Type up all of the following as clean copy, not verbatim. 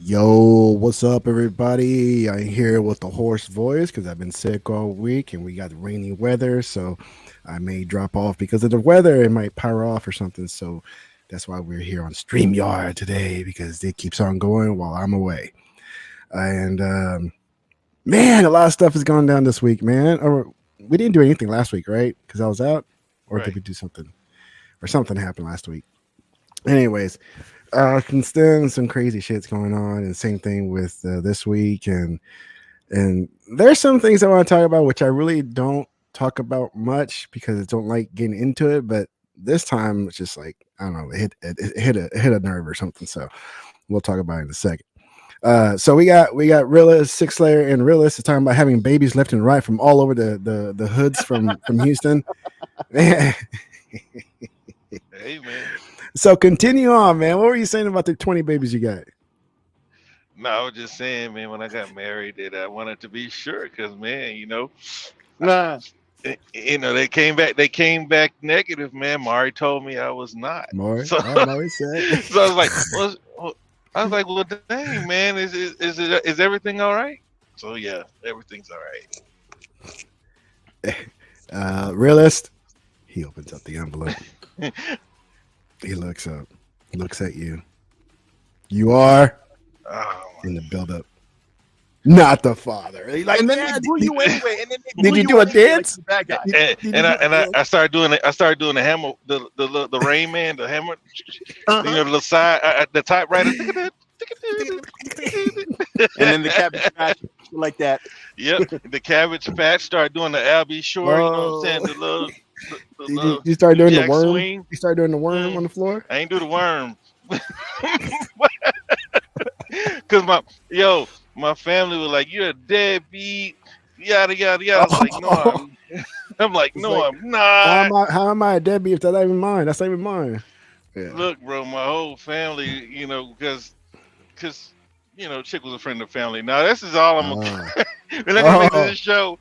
Yo, what's up, everybody? I'm here with the hoarse voice because I've been sick all week and we got rainy weather. So I may drop off because of the weather. It might power off or something. So that's why we're here on StreamYard today because it keeps on going while I'm away. And man, a lot of stuff has gone down this week, man. Or we didn't do anything last week, right? Because I was out. Or did Right. we do something? Or something happened last week. Anyways, since then some crazy shit's going on, and same thing with this week, and there's some things I want to talk about which I really don't talk about much because I don't like getting into it. But this time it's just like I don't know, it hit a nerve or something. So we'll talk about it in a second. So we got Realist, SIKSLAYER, and Realist is talking about having babies left and right from all over the hoods from Houston. Hey, man. So continue on, man. What were you saying about the 20 babies you got? No, I was just saying, man, when I got married, that I wanted to be sure, because, man, I- Nah. they came back. They came back negative, man. Mari told me I was not. More? So, More said. so I was like, well, dang, man, is everything all right? So yeah, everything's all right. Realist. He opens up the envelope. He looks up, looks at you. You are Oh, in the buildup. Not the father. He's like, And then "Yeah, they boo you anyway. And then they did boo you do a anyway like dance? the bad guy. I started doing it. I started doing the hammer, the Rain Man, the hammer, the little side, the typewriter. And then the cabbage patch like that. Yep, the Cabbage Patch. Start doing the Albie Shore. You know what I'm saying? The little, You started doing the Jack worm. swing. You started doing the worm on the floor. I ain't do the worm. Cause my family was like, "You're a deadbeat," yada yada yada. I was like, "No, I'm like, It's no, like, I'm not." How am I a deadbeat if that's not even mine? That's not even mine. Yeah. Look, bro, my whole family, because Chick was a friend of the family. Now this is all I'm gonna. Let me make this show.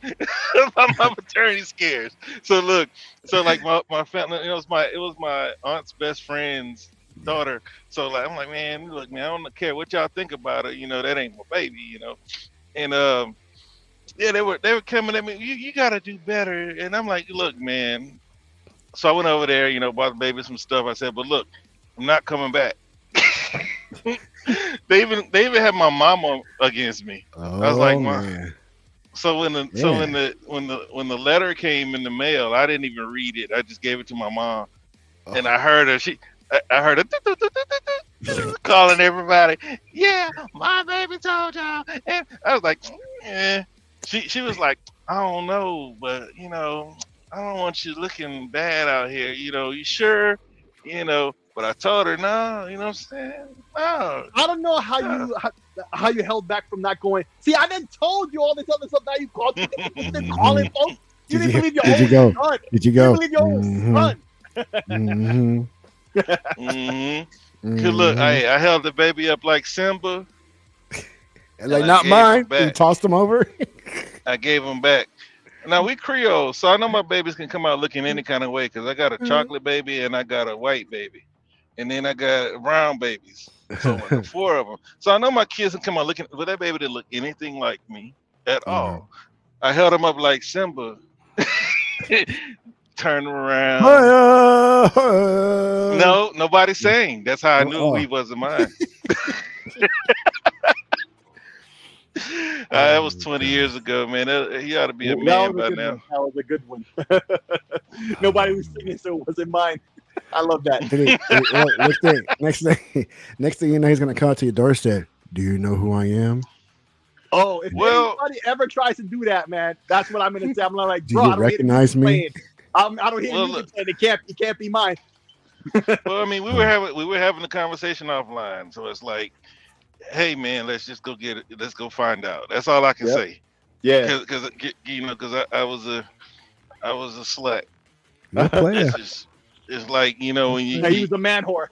my paternity scares. So look, so like my family, it was my aunt's best friend's daughter. So like I'm like, man, look, man, I don't care what y'all think about it. That ain't my baby. And yeah, they were coming at me. You gotta do better. And I'm like, look, man. So I went over there, bought the baby some stuff. I said, but look, I'm not coming back. they even had my mama against me. Oh, I was like, man. so when the letter came in the mail, I didn't even read it. I just gave it to my mom, and I heard her. I heard her calling everybody. Yeah, my baby told y'all, and I was like, eh. She was like, I don't know, but I don't want you looking bad out here. You sure? But I told her, no, you know what I'm saying? No. I don't know how you held back from not going. See, I then told you all this other stuff. Now you called. You didn't call it, folks. You didn't believe your Did you own go? son. Did you You go? didn't believe your own son. Mm-hmm. Cause look, I held the baby up like Simba. Like I not gave mine. him back. You tossed him over. I gave him back. Now we Creole, so I know my babies can come out looking any kind of way. Cause I got a chocolate baby and I got a white baby, and then I got brown babies. So the four of them. So I know my kids can come out looking, but that baby didn't look anything like me at all. I held him up like Simba. Turn around. No, nobody sang. That's how I knew he wasn't mine. That was 20 years ago, man. He ought to be a man by now. That was a good one. Nobody was singing, so it wasn't mine. I love that. Next thing you know, he's gonna come to your doorstep. Do you know who I am? Oh, if anybody ever tries to do that, man, that's what I'm gonna say. I'm like, Do bro, you I don't recognize me? I don't hear music playing. It can't be mine. Well, I mean, we were having a conversation offline, so it's like, hey, man, let's just go get it. Let's go find out. That's all I can say. Yeah, because I was a slut. It's like when he was a man whore.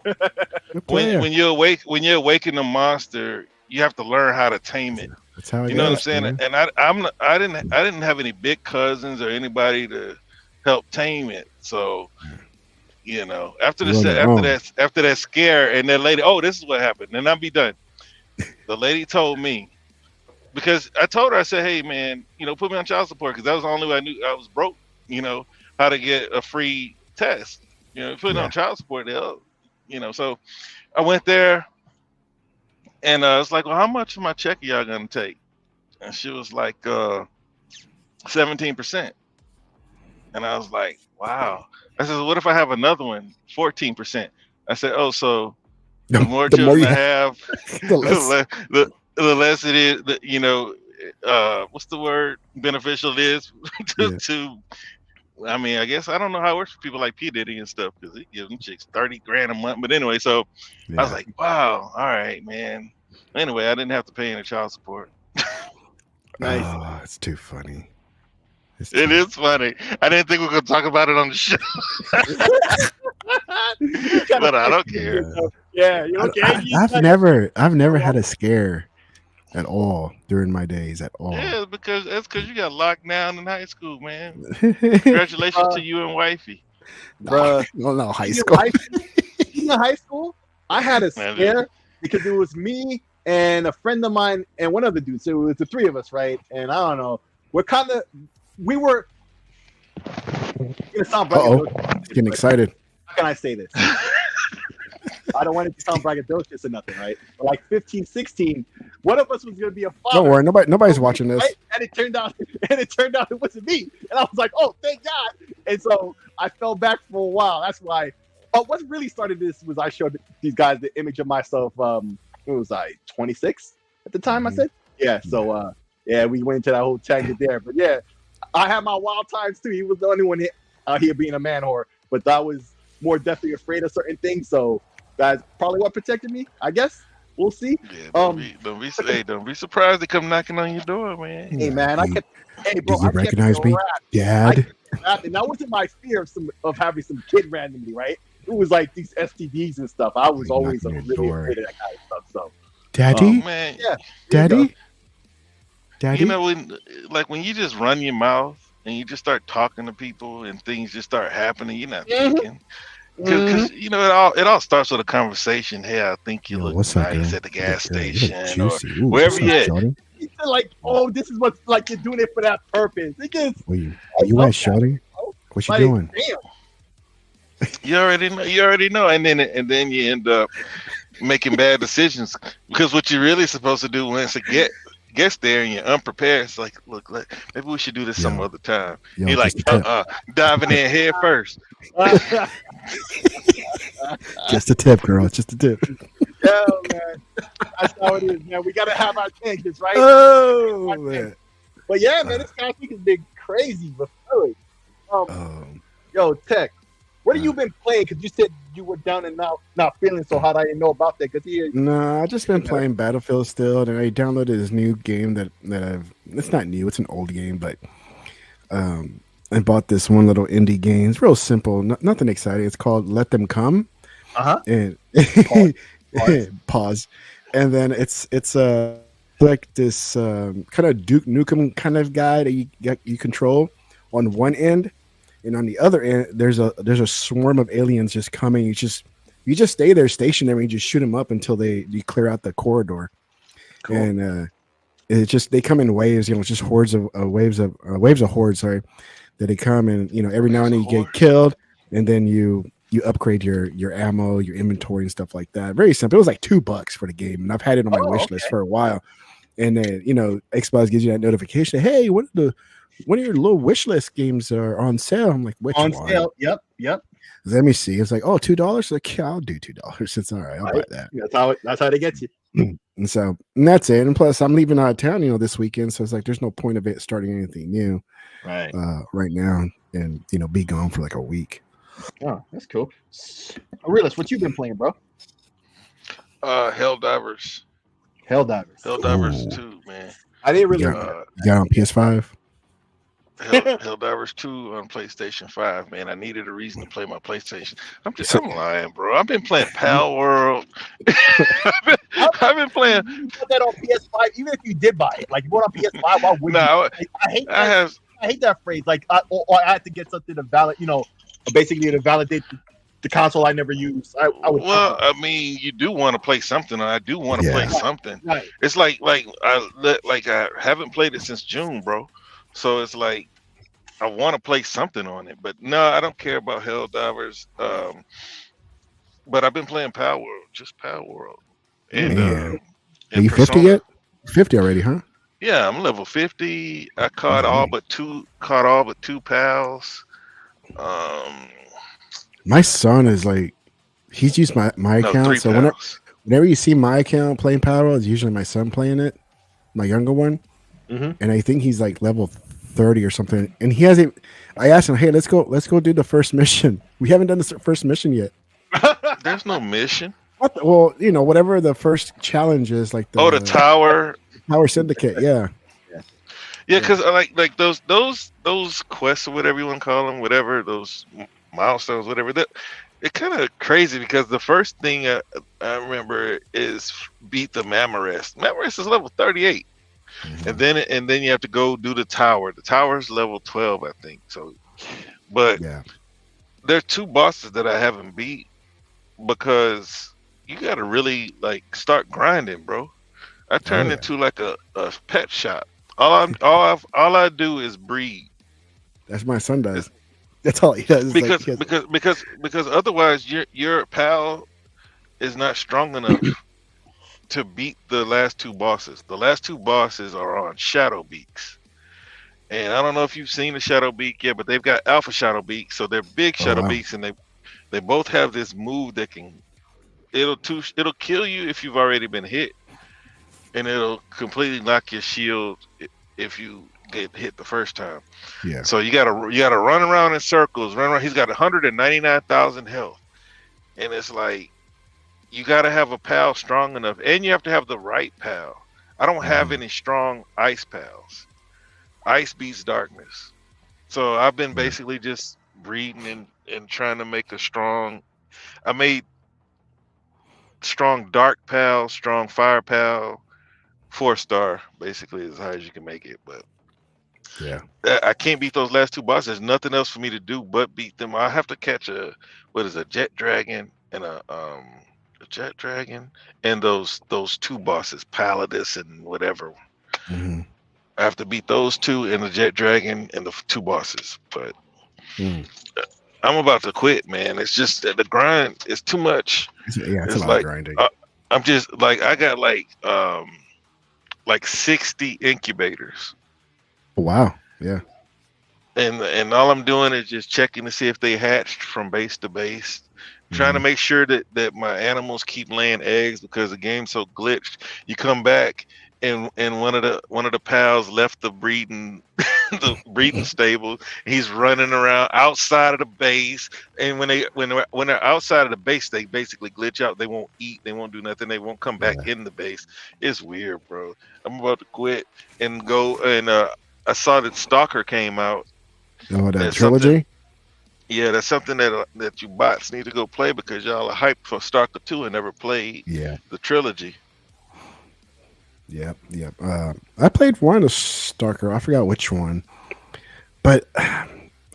when you're awakening a monster, you have to learn how to tame it. That's how it You know what I'm goes, saying? man. And I didn't have any big cousins or anybody to help tame it. So, after You're on your own. that scare and that lady, oh, this is what happened, and I'll be done. The lady told me, because I told her, I said, hey man, put me on child support, because that was the only way I knew I was broke. How to get a free test. Put it Yeah. on child support, they'll, So I went there, and it's like, well, how much of my check are y'all gonna take? And she was like, 17%. And I was like, wow. I said, what if I have another one, 14%? I said, oh, so the more children you I have, the less. the less it is, what's the word, beneficial it is to, I mean, I guess, I don't know how it works for people like P. Diddy and stuff, because he gives them chicks 30 grand a month. But anyway, so I was like, wow, all right, man. Anyway, I didn't have to pay any child support. Nice. Oh, it's too funny. It is funny. I didn't think we were going to talk about it on the show. But I don't care. Yeah, you okay? I've never had a scare at all during my days at all. Yeah, because you got locked down in high school, man. Congratulations to you and wifey. Bruh. No, high school. In high school, I had a scare because it was me and a friend of mine and one other dude. So it was the three of us, right? And I don't know. We were gonna sound braggadocious. Getting excited. How can I say this? I don't want it to sound braggadocious or nothing, right? But like 15, 16, one of us was gonna be a father. Don't worry, nobody's watching this. Right? And it turned out it wasn't me. And I was like, oh, thank God. And so I fell back for a while. That's why. But what really started this was I showed these guys the image of myself. What was I, 26 at the time? I said, yeah. So we went into that whole tangent there. But yeah, I had my wild times too. He was the only one out here being a man whore, but I was more definitely afraid of certain things. So that's probably what protected me, I guess. We'll see. Yeah, don't be surprised they come knocking on your door, man. Hey man, hey bro, do you recognize me, Dad? And that wasn't my fear of having some kid randomly, right? It was like these STDs and stuff. I was always really afraid of that kind of stuff. So, Daddy, man, yeah, Daddy. When you just run your mouth and you just start talking to people and things just start happening, you're not thinking. Because it all starts with a conversation. Hey, I think you look nice at the gas station or wherever you at. Like, oh, this is what's like you're doing it for that purpose. Are you at, shorty? What you doing? Damn. You already know, and then you end up making bad decisions, because what you're really supposed to do once it gets there and you're unprepared, it's like, look, maybe we should do this some other time. You're like, diving in head first. Just a tip, girl. Just a tip. Yeah, man. That's how it is, man. We gotta have our tangents, right? Oh, man. But yeah, man, this guy has been crazy. But really, yo, Tech, what have you been playing? Because you said you were down and not feeling so hot. I didn't know about that. No, I just been playing Battlefield still, and I downloaded this new game that it's not new, it's an old game, but I bought this one little indie game. It's real simple, nothing exciting. It's called Let Them Come. And pause. And then it's like this kind of Duke Nukem kind of guy that you control on one end. And on the other end, there's a swarm of aliens just coming. You just stay there stationary and you just shoot them up until you clear out the corridor. Cool. And it's just they come in waves. Just hordes of waves of hordes. Sorry, that they come and every now and then you get killed, and then you upgrade your ammo, your inventory, and stuff like that. Very simple. It was like $2 for the game, and I've had it on my wish list for a while. And then Xbox gives you that notification. Hey, one of your little wish list games are on sale. I'm like, which one? On sale. Yep. Let me see. It's like, oh, $2. Like, yeah, I'll do $2. It's all right. I'll buy that. That's how they get you. And that's it. And plus, I'm leaving out of town, this weekend. So it's like, there's no point of it starting anything new, right now, and be gone for like a week. Oh, that's cool. Realist, what you been playing, bro? Helldivers. Helldivers 2, man. I didn't really. You got on PS5. Helldivers 2 on PlayStation 5, man. I needed a reason to play my PlayStation. I'm lying, bro. I've been playing Pal World. I've been playing. You put that on PS5, even if you did buy it. Like, you bought on PS5, why would you? I hate that phrase. Like, I had to get something to validate, basically to validate the console I never used. I would. Well, I mean, you do want to play something, and I do want to play Yeah. something. Right. It's like I haven't played it since June, bro. So it's like I want to play something on it, but no, I don't care about Helldivers. But I've been playing Power World, just Power World, and Man. Are and you 50 Persona. yet? 50 already, huh? Yeah, I'm level 50. I caught all but two pals. Um, My son is like, he's used my no, account. three So pals. whenever you see my account playing Power, it's usually my son playing it, my younger one. Mm-hmm. And I think he's like level 30 or something. And he hasn't. I asked him, hey, let's go do the first mission. We haven't done the first mission yet. There's no mission. Well, whatever the first challenge is, like The tower. Tower Syndicate. Yeah. Yeah, because like those quests or whatever you want to call them, whatever those milestones, whatever. It's kind of crazy because the first thing I remember is beat the Mamarest. Mamarest is level 38, and then you have to go do the tower. The tower is level 12, I think. So, but Yeah. there are two bosses that I haven't beat because you got to really like start grinding, bro. I turned into like a pet shop. All I do is breed. That's what my son does. That's all he does. Because otherwise your pal is not strong enough to beat the last two bosses. The last two bosses are on Shadow Beaks. And I don't know if you've seen the Shadow Beak yet, but they've got Alpha Shadow Beaks, so they're big Shadow Beaks, and they both have this move that it'll kill you if you've already been hit, and it'll completely knock your shield if you get hit the first time. Yeah. So you gotta run around in circles, run around. He's got 199,000 health, and it's like you gotta have a pal strong enough, and you have to have the right pal. I don't have any strong ice pals. Ice beats darkness. So I've been basically just breeding and trying to make I made strong dark pal, strong fire pal, 4-star basically as high as you can make it. But yeah, I can't beat those last two bosses. There's nothing else for me to do but beat them. I have to catch a jet dragon and a jet dragon and those two bosses, Paladus and whatever. Mm-hmm. I have to beat those two and the jet dragon and the two bosses. But I'm about to quit, man. It's just that the grind is too much. It's a lot of grinding. I'm just like I got like 60 incubators. Wow. Yeah. And all I'm doing is just checking to see if they hatched from base to base. Trying to make sure that my animals keep laying eggs because the game's so glitched. You come back and one of the pals left the breeding stable. He's running around outside of the base, and when they're outside of the base, they basically glitch out. They won't eat. They won't do nothing. They won't come back in the base. It's weird, bro. I'm about to quit and go. And I saw that Stalker came out. Oh, that trilogy. Yeah, that's something that you bots need to go play because y'all are hyped for Stalker 2 and never played the trilogy. Yep. I played one of Stalker. I forgot which one, but I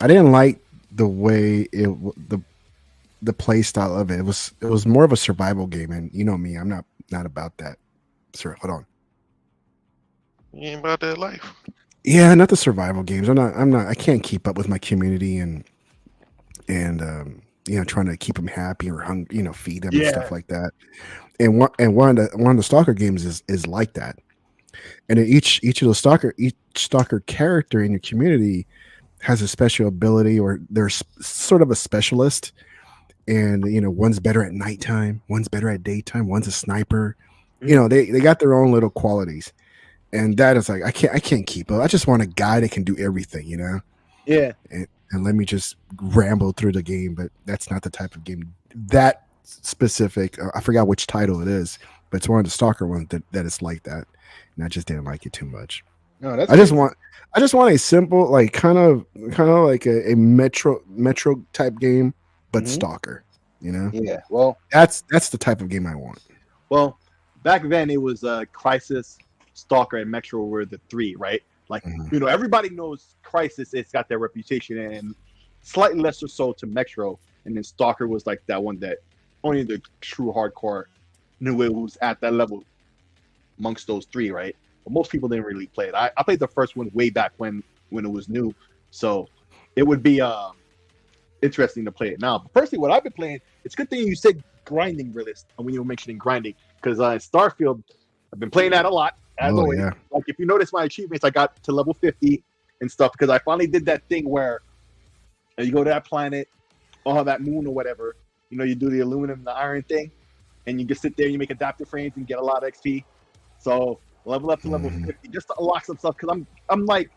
didn't like the way the play style of it. It was more of a survival game, and you know me, I'm not about that. Sorry, hold on. You ain't about that life. Yeah, not the survival games. I can't keep up with my community and trying to keep them happy or feed them and stuff like that. And one of the Stalker games is like that. And then each of those Stalker character in your community has a special ability, or there's sort of a specialist. And one's better at nighttime, one's better at daytime, one's a sniper. They got their own little qualities. And that is like I can't keep up. I just want a guy that can do everything, Yeah. And let me just ramble through the game, but that's not the type of game that specific. I forgot which title it is, but it's one of the Stalker ones that is like that, and I just didn't like it too much. No, that's. I just want a simple, like kind of like a metro type game, but Stalker. Yeah. Well, that's the type of game I want. Well, back then it was Crisis, Stalker, and Metro were the three, right? Like everybody knows Crisis. It's got their reputation, and slightly lesser so to Metro. and then Stalker was like that one that only the true hardcore knew it was at that level amongst those three, right? But most people didn't really play it. I played the first one way back when it was new, so it would be interesting to play it now. But personally, what I've been playing, it's a good thing you said grinding, realist, when you were mentioning grinding, because Starfield, I've been playing that a lot. As always, like if you notice my achievements, I got to level 50 and stuff because I finally did that thing where you go to that planet or that moon or whatever, you do the aluminum and the iron thing, and you just sit there, you make adaptive frames and get a lot of XP. So level up to level 50 just to unlock some stuff, because I'm like,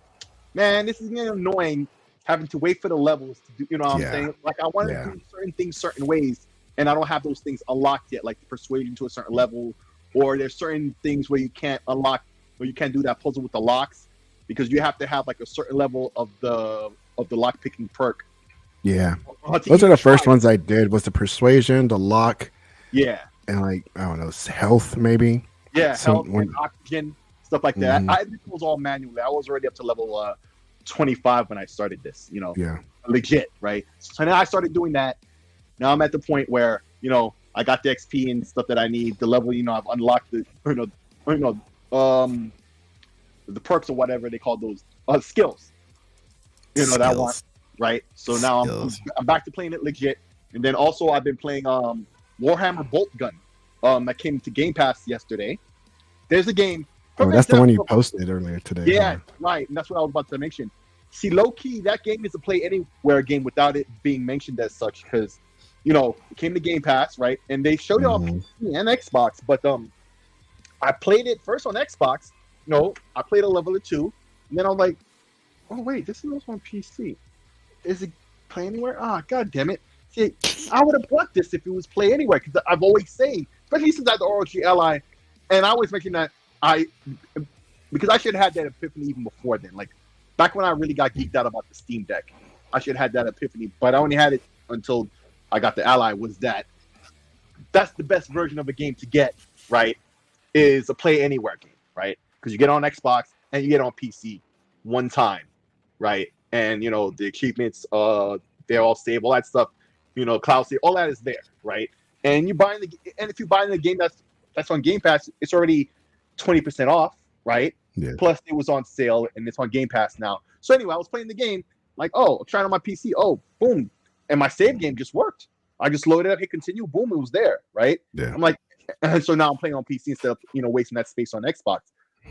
man, this is getting annoying having to wait for the levels to do, what I'm saying? Like I want to do certain things certain ways, and I don't have those things unlocked yet, like persuasion to a certain level, or there's certain things where you can't unlock, or you can't do that puzzle with the locks because you have to have like a certain level of the lock picking perk. Yeah, those are the first ones I did. Was the persuasion, the lock, and like I don't know, health maybe. Yeah, health, and oxygen, stuff like that. I did those all manually. I was already up to level 25 when I started this. Legit, right? So now I started doing that. Now I'm at the point where I got the XP and stuff that I need. The level, I've unlocked the the perks or whatever they call those skills. Skills. That one, right? So now I'm back to playing it legit. And then also I've been playing Warhammer Bolt Gun. That came to Game Pass yesterday. There's a game. Oh, that's the one you posted earlier today. Yeah, right. And that's what I was about to mention. See, low key, that game is a play anywhere game without it being mentioned as such, because it came to Game Pass, right? And they showed it on PC and Xbox. But I played it first on Xbox. I played a level or two, and then I was like, oh wait, this is also on PC. Is it play anywhere? God damn it. See, I would have bought this if it was play anywhere, because I've always say, especially since I had the ROG Ally, and I always mention that because I should have had that epiphany even before then. Like back when I really got geeked out about the Steam Deck, I should have had that epiphany, but I only had it until I got the Ally. Was that's the best version of a game to get, right? Is a play anywhere game, right? Because you get on Xbox and you get on PC one time, right? And the achievements, they're all stable, all that stuff, cloud save, all that is there, right? And if you buy the game that's on Game Pass, it's already 20% off, right? Yeah. Plus it was on sale and it's on Game Pass now. So anyway, I was playing the game, like, I'm trying on my PC, boom, and my save game just worked. I just loaded up, hit continue, boom, it was there, right? Yeah. I'm like, and so now I'm playing on PC instead of wasting that space on Xbox,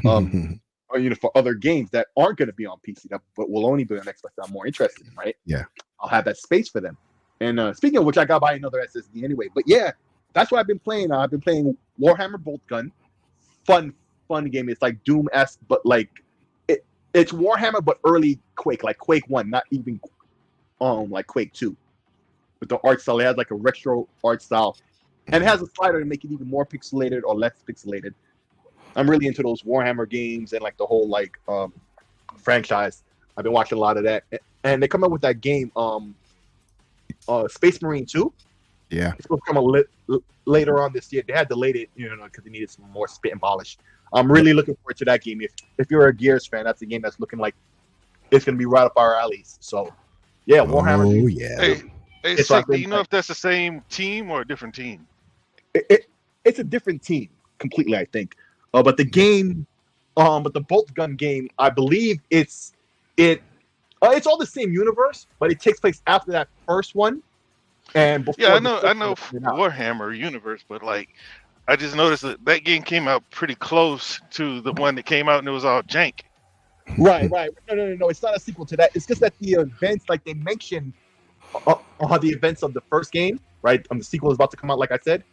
or for other games that aren't going to be on PC but will only be on Xbox that I'm more interested in, right? Yeah, I'll have that space for them. And speaking of which, I got to buy another SSD anyway. But yeah, that's what I've been playing. I've been playing Warhammer Bolt Gun. Fun game. It's like Doom-esque, but like it's Warhammer, but early Quake, like Quake 1, not even like Quake 2. With the art style, it has like a retro art style, and it has a slider to make it even more pixelated or less pixelated. I'm really into those Warhammer games and like the whole like franchise. I've been watching a lot of that, and they come up with that game, Space Marine 2. Yeah, it's supposed to come later on this year. They had delayed it, because they needed some more spit and polish. I'm really looking forward to that game. If you're a Gears fan, that's a game that's looking like it's going to be right up our alleys. So, yeah, Warhammer. Oh, yeah. Hey, Sick, do you know if that's the same team or a different team? It's a different team completely, I think. But the game, but the Bolt Gun game, I believe it's all the same universe, but it takes place after that first one. And before I know Warhammer universe, but like I just noticed that game came out pretty close to the one that came out and it was all jank. Right. No, it's not a sequel to that. It's just that the events, like they mentioned, the events of the first game, right? The sequel is about to come out, like I said.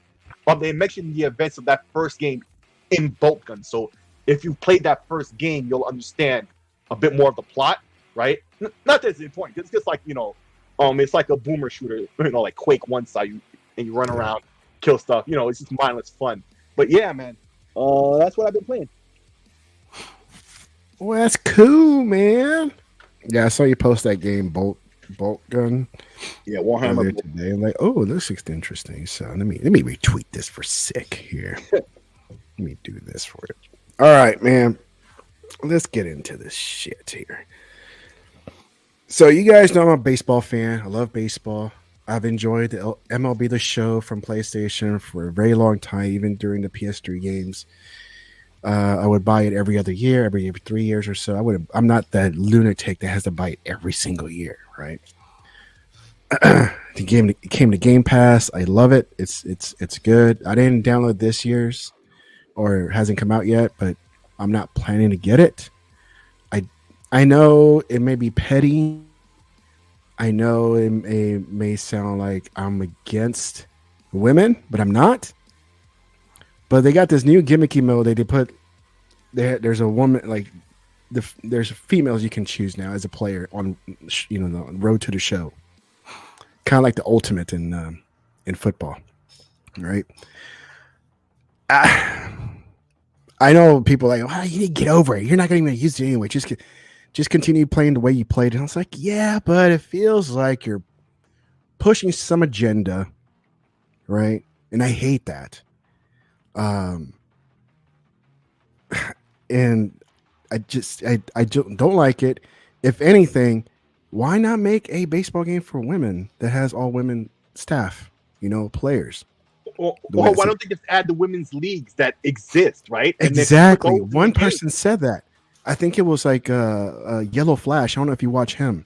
They mentioned the events of that first game in Bolt Gun. So if you played that first game, you'll understand a bit more of the plot, right? Not that it's important. It's just like it's like a boomer shooter, like Quake 1 style, and you run around, kill stuff. It's just mindless fun. But yeah, man, that's what I've been playing. Well, that's cool, man. Yeah, I saw you post that game, Bolt Gun. Yeah, Warhammer today. I'm like, oh, this looks interesting. So let me retweet this for Sick here. Let me do this for it. All right, man. Let's get into this shit here. So you guys know I'm a baseball fan. I love baseball. I've enjoyed the MLB The Show from PlayStation for a very long time, even during the PS3 games. I would buy it every other year, every 3 years or so. I'm not that lunatic that has to buy it every single year, right? It came to Game Pass. I love it. It's good. I didn't download this year's, or it hasn't come out yet, but I'm not planning to get it. I know it may be petty. I know it may sound like I'm against women, but I'm not. But they got this new gimmicky mode that they put. There's a woman, like there's females you can choose now as a player on the road to the show. Kind of like the ultimate in football, right? I know people are like, oh, you need to get over it. You're not going to even use it anyway. Just continue playing the way you played. And I was like, yeah, but it feels like you're pushing some agenda, right? And I hate that. And I don't like it. If anything, why not make a baseball game for women that has all women staff, players? Well, why don't they just add the women's leagues that exist, right? And exactly. One person said that. I think it was like Yellow Flash. I don't know if you watch him.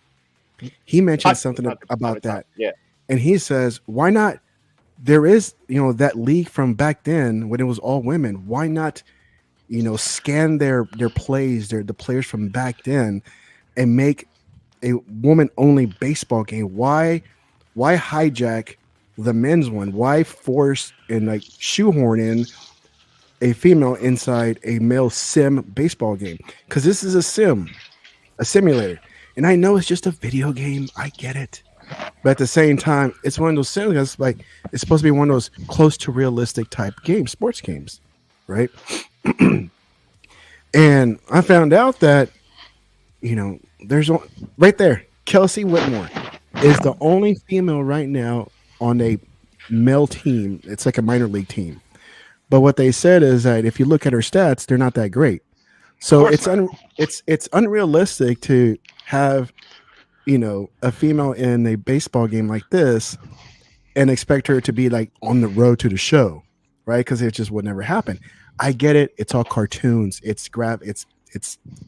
He mentioned something about that. Yeah. And he says, why not? There is, that league from back then when it was all women. Why not, scan their plays, the players from back then, and make a woman-only baseball game? Why hijack the men's one? Why force and shoehorn in a female inside a male sim baseball game? Because this is a simulator. And I know it's just a video game. I get it. But at the same time, it's one of those simulators, it's supposed to be one of those close to realistic type games, sports games, right? And I found out that, there's right there, Kelsey Whitmore is the only female right now on a male team. It's like a minor league team. But what they said is that if you look at her stats, they're not that great. So it's unrealistic to have, a female in a baseball game like this and expect her to be on the road to the show, right? Because it just would never happen. I get it. It's all cartoons. It's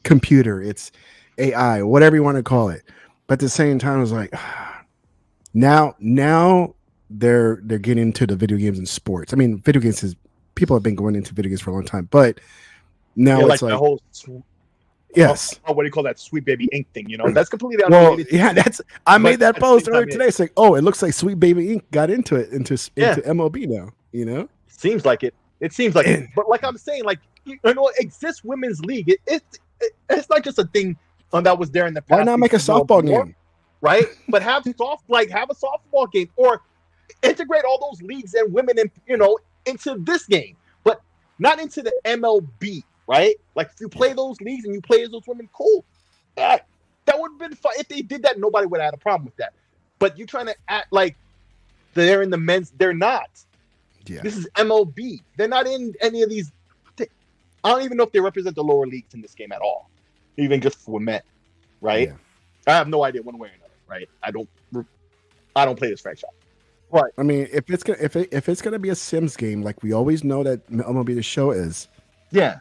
computer. It's AI, whatever you want to call it. But at the same time, it's like now they're getting into the video games and sports. I mean, video games people have been going into video games for a long time, but now it's the whole yes. What do you call that? Sweet Baby Ink thing, That's completely unrelated. Well, yeah, I made that post earlier today. It's like, it looks like Sweet Baby Ink got into MLB now. Seems like it. It seems like it. But like I'm saying, exists women's league. It's not just a thing that was there in the past. Why not make a softball game? Right? But have a softball game, or integrate all those leagues and women into this game, but not into the MLB, right? Like if you play those leagues and you play as those women, cool. That would have been fun. If they did that, nobody would have had a problem with that. But you're trying to act like they're in the men's. They're not. Yeah. This is MLB. They're not in any of these. I don't even know if they represent the lower leagues in this game at all, even just for men, right? Yeah. I have no idea one way or another, right? I don't play this franchise. But I mean, if it's gonna be a Sims game, like we always know that MLB The Show is, yeah,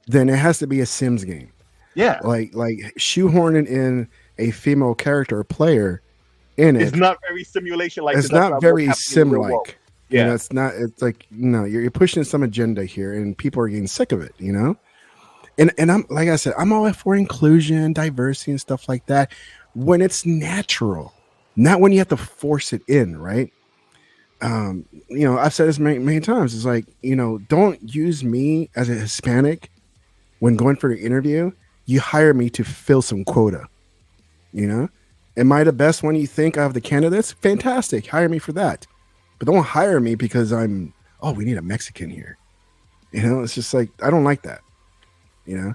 then it has to be a Sims game. Yeah, like shoehorning in a female character or player in it. It's not very simulation like. It's not very sim like. Yeah, it's not. It's like you're pushing some agenda here, and people are getting sick of it. And I'm like I said, I'm all for inclusion, diversity, and stuff like that when it's natural, not when you have to force it in, right? I've said this many times. It's like, don't use me as a Hispanic when going for the interview. You hire me to fill some quota. Am I the best one you think of the candidates? Fantastic. Hire me for that. But don't hire me because we need a Mexican here. It's just like, I don't like that. The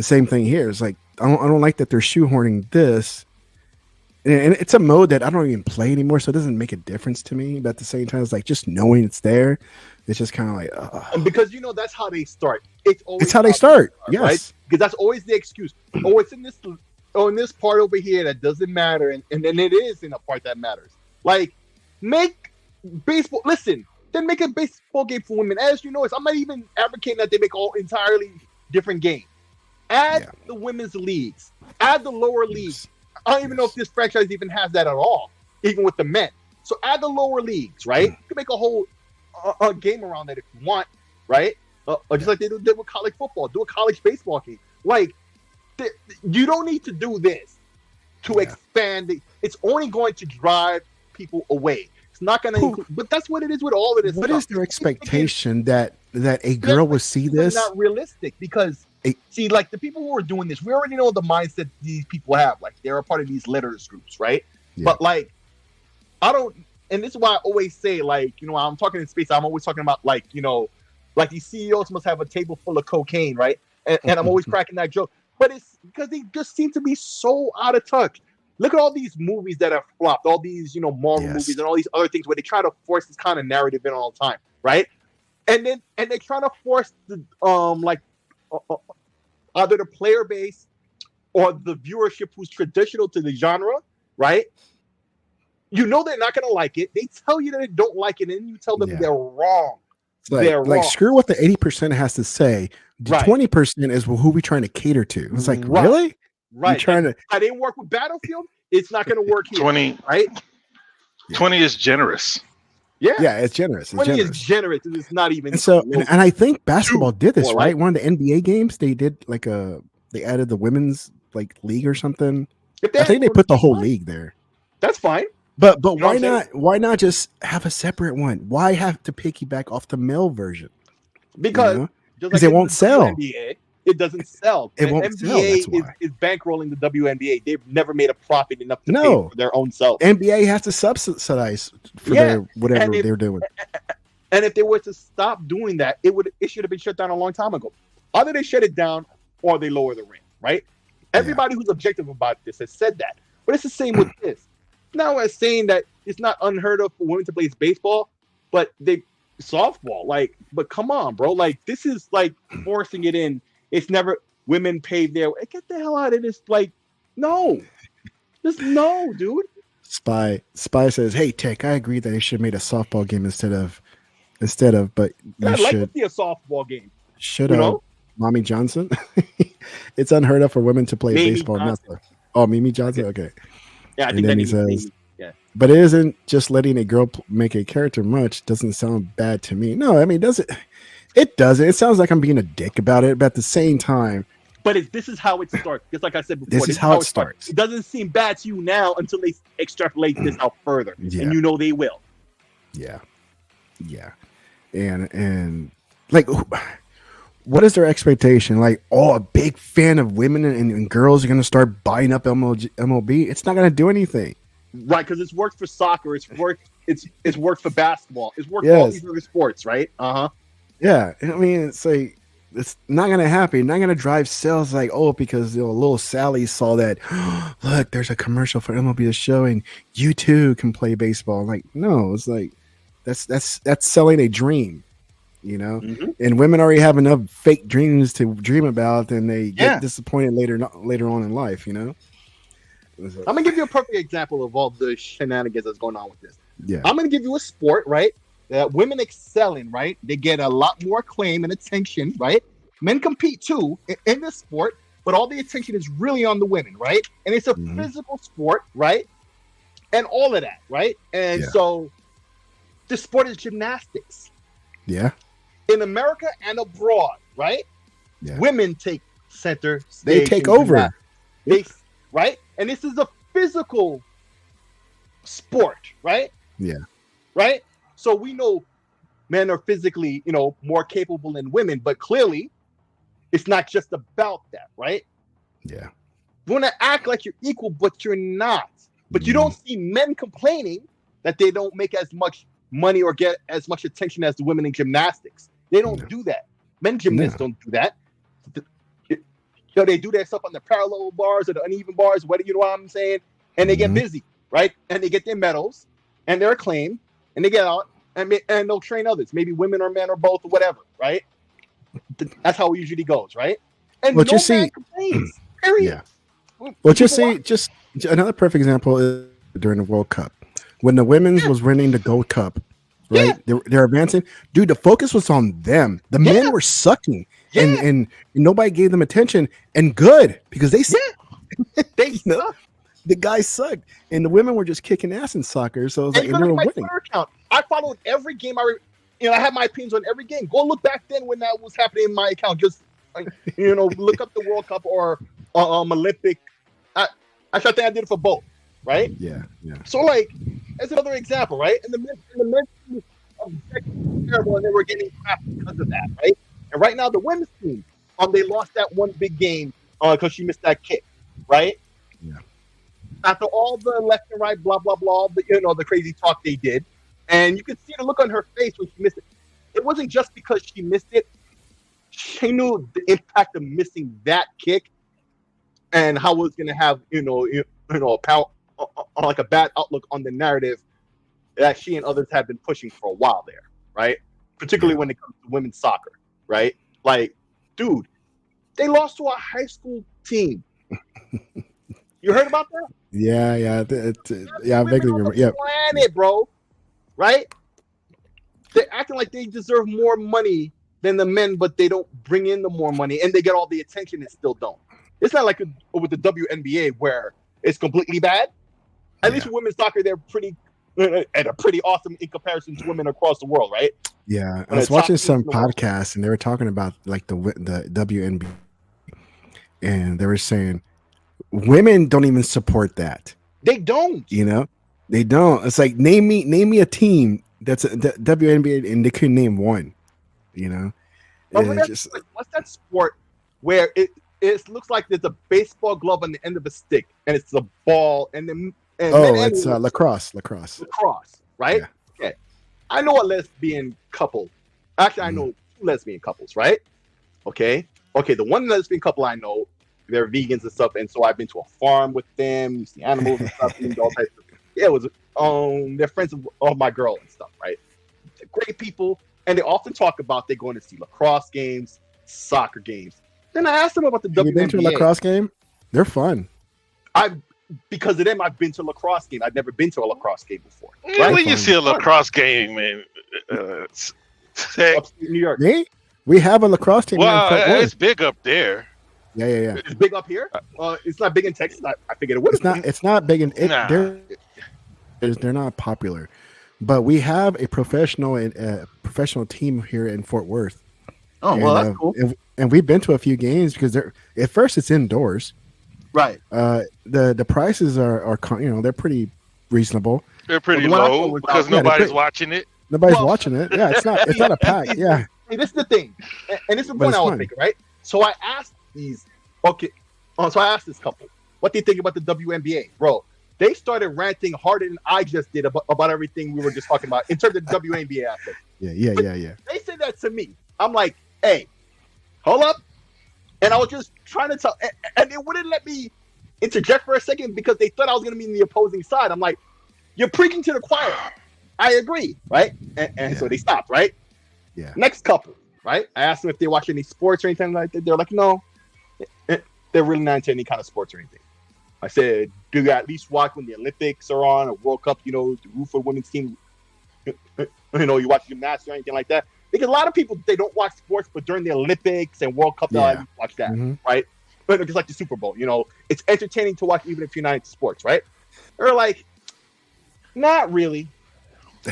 same thing here. It's like, I don't like that they're shoehorning this. And it's a mode that I don't even play anymore, so it doesn't make a difference to me. But at the same time, it's like just knowing it's there, it's just kind of like, And because that's how they start. It's how they start. Yes, right? Because that's always the excuse. It's in this. In this part over here that doesn't matter, and then it is in a part that matters. Like Make baseball. Listen, then make a baseball game for women. As you know, I'm not even advocating that they make all entirely different games. Add the women's leagues. Add the lower leagues. I don't even know if this franchise even has that at all, even with the men. So add the lower leagues, right? You can make a whole game around that if you want, right? Just like they did with college football. Do a college baseball game. Like, you don't need to do this to expand it. It's only going to drive people away. It's not going to, but that's what it is with all of this. What is their expectation that a girl would see this? It's not realistic because, see, like the people who are doing this, we already know the mindset these people have. Like, they're a part of these letters groups, right? Yeah. But like, I don't, and this is why I always say, like, you know, I'm talking in space, I'm always talking about, like, you know, like these CEOs must have a table full of cocaine, right? And I'm always cracking that joke. But it's because they just seem to be so out of touch. Look at all these movies that have flopped, all these, you know, Marvel movies and all these other things where they try to force this kind of narrative in all the time, right? And they try to force the either the player base or the viewership who's traditional to the genre, right? You know they're not going to like it. They tell you that they don't like it, and you tell them they're wrong. They're wrong. Screw what the 80% has to say. The 20% is who we trying to cater to. It's like, really? Right. You're trying to. I didn't work with Battlefield. It's not going to work here. 20, right? 20 is generous. Yeah, it's generous. 20 is generous. It's not even. And so, and I think basketball did this, right? One of the NBA games, they did like they added the women's like league or something. I think they put the whole league there. That's fine. But why not? Why not just have a separate one? Why have to piggyback off the male version? Because it won't sell. NBA, it doesn't sell. It won't sell. That's why. Is bankrolling the WNBA. They've never made a profit enough to pay for their own self. NBA has to subsidize for their whatever they're doing. And if they were to stop doing that, it should have been shut down a long time ago. Either they shut it down or they lower the rent. Right? Everybody who's objective about this has said that. But it's the same with this. Now we're saying that it's not unheard of for women to play baseball, but softball, like, but come on, bro. Like, this is like forcing it in. It's never women pave their way. Get the hell out of this. Like, no. Just no, dude. Spy says, hey, Tech, I agree that they should have made a softball game instead of, but I'd like to see a softball game. Should have. Mommy Johnson. It's unheard of for women to play baseball. Mimi Johnson. Okay. Yeah, I think and then he says, but it isn't just letting a girl make a character much. Doesn't sound bad to me. No, I mean, does it? It doesn't. It sounds like I'm being a dick about it, but at the same time. But this is how it starts. Just like I said before. This is how it starts. It doesn't seem bad to you now until they extrapolate this out further. Yeah. And you know they will. Yeah. Yeah. And like, what is their expectation? Like, a big fan of women and girls are going to start buying up MLB. It's not going to do anything. Right, because it's worked for soccer. It's worked for basketball. It's worked for all these other sports, right? Yeah, I mean, it's like it's not going to happen. Not going to drive sales. Like, because little Sally saw that. Look, there's a commercial for MLB showing you too can play baseball. Like, no, it's like that's selling a dream. You know, and women already have enough fake dreams to dream about, and they get disappointed later on in life. You know, I'm gonna give you a perfect example of all the shenanigans that's going on with this. Yeah, I'm gonna give you a sport, right? That women excel in, right? They get a lot more acclaim and attention, right? Men compete too in this sport, but all the attention is really on the women, right? And it's a physical sport, right? And all of that, right? And so the sport is gymnastics. Yeah. In America and abroad, right? Yeah. Women take center stage. They take over. Right? And this is a physical sport, right? Yeah. Right? So we know men are physically, more capable than women, but clearly it's not just about that, right? Yeah. You want to act like you're equal, but you're not. But you don't see men complaining that they don't make as much money or get as much attention as the women in gymnastics. They don't do that. Men gymnasts don't do that. They do that stuff on the parallel bars or the uneven bars, you know what I'm saying? And they get busy, right? And they get their medals and their acclaim, and they get out and they'll train others. Maybe women or men or both or whatever, right? That's how it usually goes, right? And what you see, period. Yeah. What you see, just another perfect example is during the World Cup. when the women's was winning the Gold Cup, right? They're advancing. Dude, the focus was on them. The men were sucking, and nobody gave them attention. And good because they they suck. The guys sucked, and the women were just kicking ass in soccer. So it was like, and they were winning. Twitter account, I followed every game. I had my opinions on every game. Go look back then when that was happening in my account. Just look up the World Cup or Olympic. I think I did it for both, right? Yeah. So like, as another example, right? And the men's team was terrible, and they were getting crap because of that, right? And right now, the women's team, they lost that one big game because she missed that kick, right? Yeah. After all the left and right, blah blah blah, the crazy talk they did, and you could see the look on her face when she missed it. It wasn't just because she missed it; she knew the impact of missing that kick and how it was going to have like a bad outlook on the narrative that she and others have been pushing for a while there, right? Particularly when it comes to women's soccer, right? Like, dude, they lost to a high school team. You heard about that? Yeah. I vaguely remember. Yeah, planet, bro. Right? They're acting like they deserve more money than the men, but they don't bring in the more money, and they get all the attention and still don't. It's not like with the WNBA where it's completely bad. At least with women's soccer, they're pretty awesome in comparison to women across the world, right? Yeah, I was watching some podcasts and they were talking about like the WNBA, and they were saying women don't even support that. They don't. They don't. It's like name me a team that's a WNBA and they couldn't name one. What's that sport where it looks like there's a baseball glove on the end of a stick and it's a ball and it's lacrosse. Lacrosse, right? Yeah. Okay. I know a lesbian couple. Actually, I know two lesbian couples, right? Okay. The one lesbian couple I know, they're vegans and stuff, and so I've been to a farm with them, you see animals and stuff, and all types of. Yeah, it was. They're friends of my girl and stuff, right? They're great people, and they often talk about they going to see lacrosse games, soccer games. Then I asked them about the WNBA. You been to a lacrosse game? They're fun. Because of them, I've been to a lacrosse game. I've never been to a lacrosse game before. Right? When you see a lacrosse game, man, New York. Me? We have a lacrosse team. Well, it's big up there. Yeah. It's big up here. It's not big in Texas. I figured it would. It's not big in. They're not popular, but we have a professional team here in Fort Worth. Oh, well, that's cool. And we've been to a few games because at first it's indoors. Right. The prices are they're pretty reasonable. They're pretty low because nobody's watching it. Nobody's watching it. Yeah, it's not a pack. Yeah. Hey, this is the thing, and this is the point I was making, right? So I asked I asked this couple, what do you think about the WNBA, bro? They started ranting harder than I just did about everything we were just talking about in terms of the WNBA aspect. Yeah. They said that to me. I'm like, hey, hold up. And I was just trying to tell, and they wouldn't let me interject for a second because they thought I was going to be in the opposing side. I'm like, you're preaching to the choir. I agree, right? And so they stopped, right? Yeah. Next couple, right? I asked them if they watch any sports or anything like that. They're like, no, they're really not into any kind of sports or anything. I said, do you at least watch when the Olympics are on, or World Cup, the root for women's team, you watch gymnastics or anything like that? Because a lot of people, they don't watch sports, but during the Olympics and World Cup, they'll watch that, right? But it's like the Super Bowl, it's entertaining to watch even if you're not into sports, right? They're like, not really.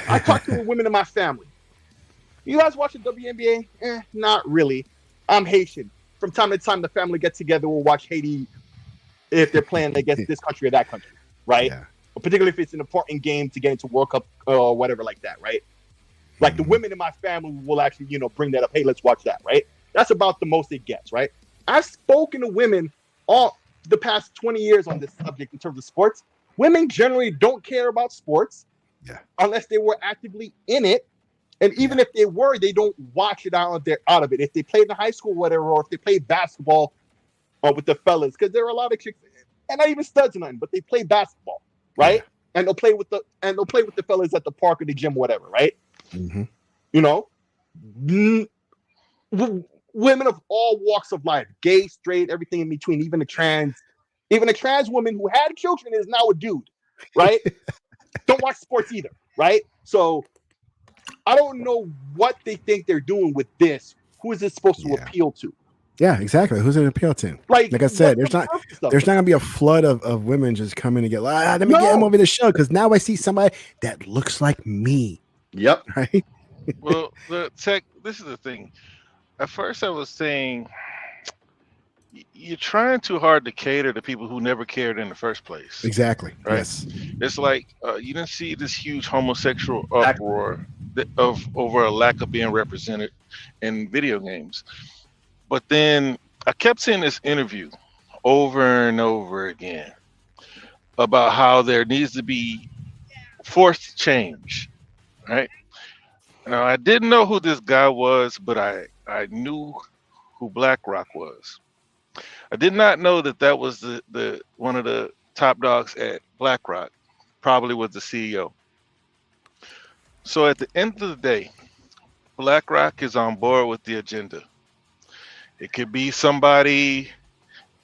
I talk to the women in my family. You guys watch the WNBA? Not really. I'm Haitian. From time to time, the family gets together. We'll watch Haiti if they're playing against this country or that country, right? Yeah. Particularly if it's an important game to get into World Cup or whatever like that, right? Like the women in my family will actually, bring that up. Hey, let's watch that, right? That's about the most it gets, right? I've spoken to women all the past 20 years on this subject in terms of sports. Women generally don't care about sports unless they were actively in it. And even if they were, they don't watch it out of it. If they played in high school, whatever, or if they played basketball with the fellas, because there are a lot of chicks, and not even studs or nothing, but they play basketball, right? Yeah. And they'll play with the fellas at the park or the gym, whatever, right? Mm-hmm. Women of all walks of life, gay, straight, everything in between, even a trans woman who had children is now a dude, right? don't watch sports either, right? So I don't know what they think they're doing with this. Who is it supposed to appeal to? Yeah, exactly. Who's it appeal to? Like I said, what's there's not gonna be a flood of women just coming to get let me get him No. over the show because now I see somebody that looks like me. Yep. Right. Well, the tech. This is the thing. At first, I was saying you're trying too hard to cater to people who never cared in the first place. Exactly. Right. Yes. It's like you didn't see this huge homosexual uproar over a lack of being represented in video games. But then I kept seeing this interview over and over again about how there needs to be forced change, right? Now I didn't know who this guy was, but I knew who BlackRock was. I did not know that was the one of the top dogs at BlackRock, probably was the CEO. So at the end of the day, BlackRock is on board with the agenda. It could be somebody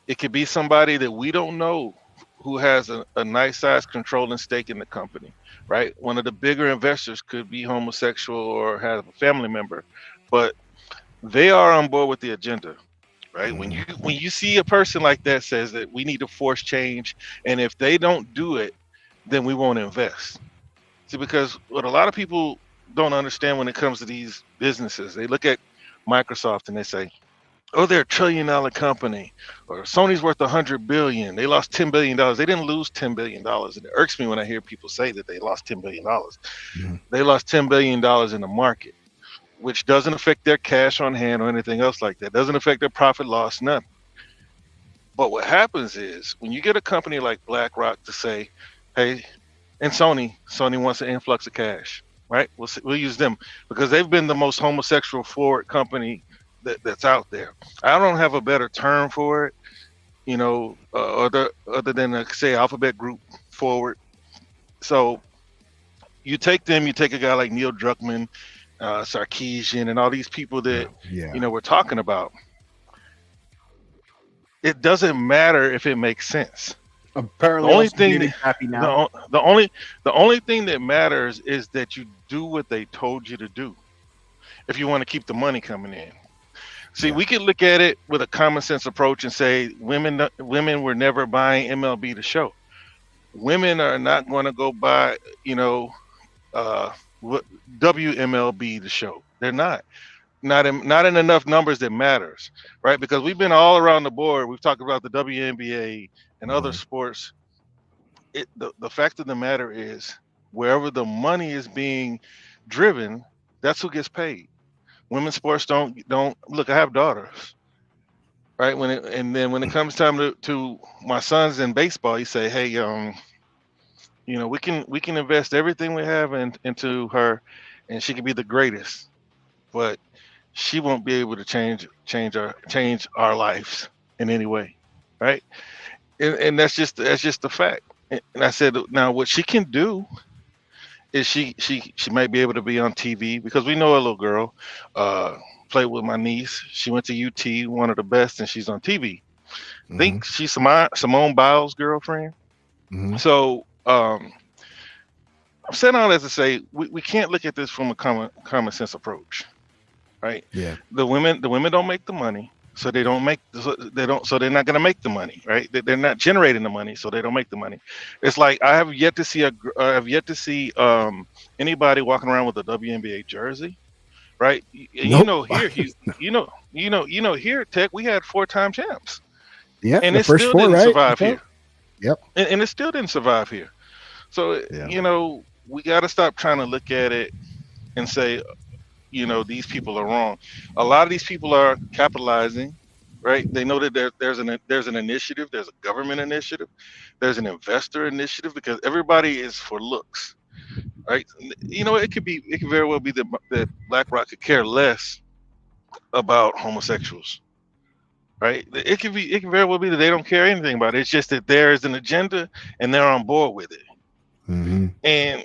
that we don't know who has a nice size controlling stake in the company, right? One of the bigger investors could be homosexual or have a family member, but they are on board with the agenda, right? When you see a person like that says that we need to force change, and if they don't do it, then we won't invest. See, because what a lot of people don't understand when it comes to these businesses, they look at Microsoft and they say, oh, they're $1 trillion company, or Sony's worth $100 billion. They lost $10 billion. They didn't lose $10 billion. And it irks me when I hear people say that they lost $10 billion. They lost $10 billion in the market, which doesn't affect their cash on hand or anything else like that. Doesn't affect their profit loss, nothing. But what happens is when you get a company like BlackRock to say, hey, and Sony wants an influx of cash, right? We'll use them because they've been the most homosexual forward company that's out there. I don't have a better term for it, other than say Alphabet Group forward. So you take them, you take a guy like Neil Druckmann, Sarkeesian, and all these people that we're talking about. It doesn't matter if it makes sense. Apparently, happy now. The only thing that matters is that you do what they told you to do. If you want to keep the money coming in. See, we could look at it with a common sense approach and say women were never buying MLB The Show. Women are not going to go buy, WMLB The Show. They're not in enough numbers that matters, right? Because we've been all around the board. We've talked about the WNBA and other sports. The fact of the matter is, wherever the money is being driven, that's who gets paid. Women's sports don't look. I have daughters, right? When it comes time to my sons in baseball, you say, hey, we can invest everything we have into her, and she can be the greatest, but she won't be able to change our lives in any way, right? And that's just the fact. And I said, now what she can do is she might be able to be on TV because we know a little girl, played with my niece. She went to UT, one of the best, and she's on TV. I think she's Simone Biles' girlfriend. So I'm saying all that to say we can't look at this from a common sense approach, right? Yeah. The women don't make the money, so they're not going to make the money, right? They're not generating the money, so they don't make the money. It's like I have yet to see anybody walking around with a WNBA jersey, right? Nope. Here at Tech we had 4-time champs. Yeah, and it still didn't survive here. Yep. And it still didn't survive here. So we got to stop trying to look at it and say, these people are wrong. A lot of these people are capitalizing, right? They know that there's an initiative, there's a government initiative, there's an investor initiative, because everybody is for looks, right? It could very well be that BlackRock could care less about homosexuals, right? It can very well be that they don't care anything about it. It's just that there is an agenda and they're on board with it. And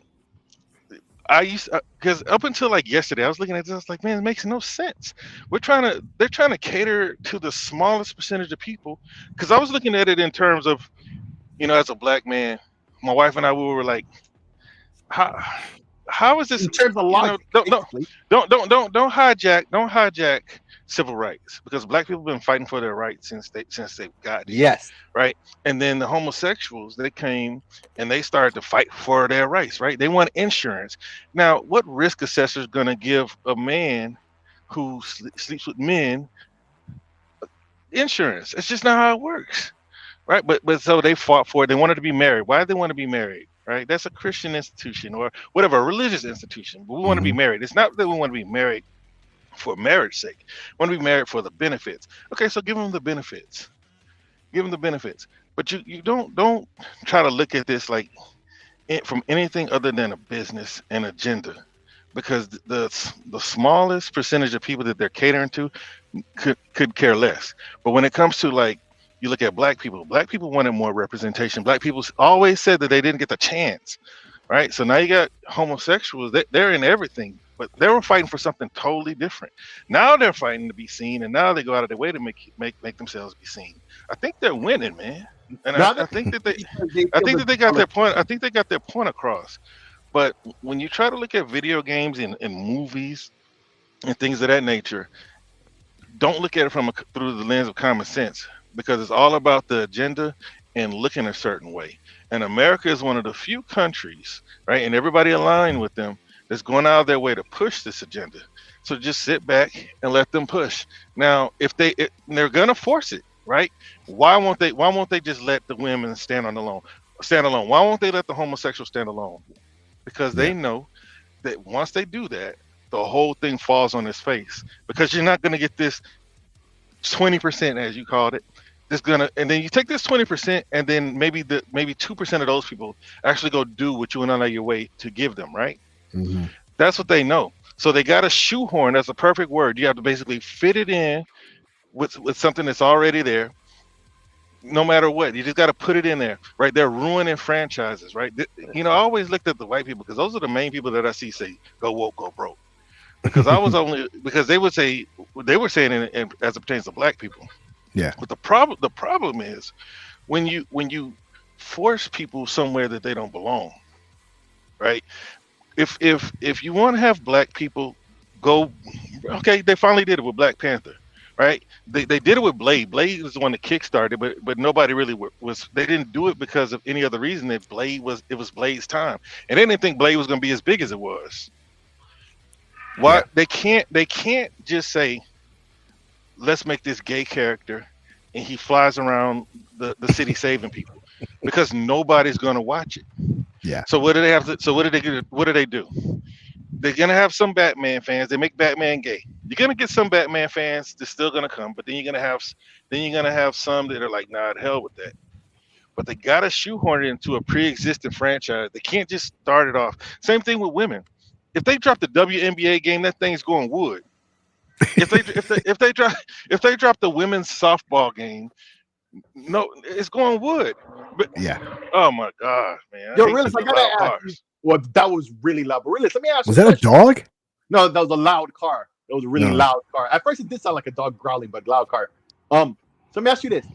because up until like yesterday, I was looking at this, I was like, man, it makes no sense. They're trying to cater to the smallest percentage of people. Because I was looking at it in terms of, as a black man, my wife and I, we were like, how is this? In terms of logic, don't basically. hijack civil rights, because black people have been fighting for their rights since they've got here, Yes. right? And then the homosexuals, they came and they started to fight for their rights, right? They want insurance. Now, what risk assessor is going to give a man who sleeps with men insurance? It's just not how it works, right? But so they fought for it. They wanted to be married. Why did they want to be married? Right? That's a Christian institution or whatever, a religious institution. But we want to be married. It's not that we want to be married for marriage sake. We want to be married for the benefits. Okay, so give them the benefits. Give them the benefits. But you don't try to look at this like from anything other than a business and agenda, because the smallest percentage of people that they're catering to could care less. But when it comes to, like, you look at black people wanted more representation. Black people always said that they didn't get the chance, right? So now you got homosexuals, they're in everything, but they were fighting for something totally different. Now they're fighting to be seen, and now they go out of their way to make themselves be seen. I think they're winning, man. And I think that they got their point. I think they got their point across. But when you try to look at video games and movies and things of that nature, don't look at it through the lens of common sense, because it's all about the agenda and looking a certain way. And America is one of the few countries, right, and everybody aligned with them, that's going out of their way to push this agenda. So just sit back and let them push. Now, if they're gonna force it, right? Why won't they just let the women stand alone? Why won't they let the homosexuals stand alone? Because they know that once they do that, the whole thing falls on its face. Because you're not gonna get this 20%, as you called it. And then you take this 20%, and then maybe 2% of those people actually go do what you went out of your way to give them, right? Mm-hmm. That's what they know. So they got a shoehorn. That's a perfect word. You have to basically fit it in with something that's already there. No matter what, you just got to put it in there, right? They're ruining franchises, right? I always looked at the white people, because those are the main people that I see say go woke, go broke. Because because they were saying it as it pertains to black people. Yeah. But the problem is when you force people somewhere that they don't belong, right? If you want to have black people go, okay, they finally did it with Black Panther, right? They did it with Blade. Blade was the one that kickstarted, but nobody really was. They didn't do it because of any other reason. That it was Blade's time, and they didn't think Blade was going to be as big as it was. Why they can't just say, let's make this gay character and he flies around the city saving people, because nobody's going to watch it. Yeah. So what do they have to? So what do they do? They're gonna have some Batman fans. They make Batman gay. You're gonna get some Batman fans that's still gonna come, but then you're gonna have some that are like, nah, to hell with that. But they gotta shoehorn it into a pre-existing franchise. They can't just start it off. Same thing with women. If they drop the WNBA game, that thing's going wood. If they drop the women's softball game, no, it's going wood. But oh my God, man! Yo, Realist, I gotta ask you. Well, that was really loud. But Realist, let me ask you. Was that a dog? No, that was a loud car. It was a really loud car. At first, it did sound like a dog growling, but loud car. So let me ask you this.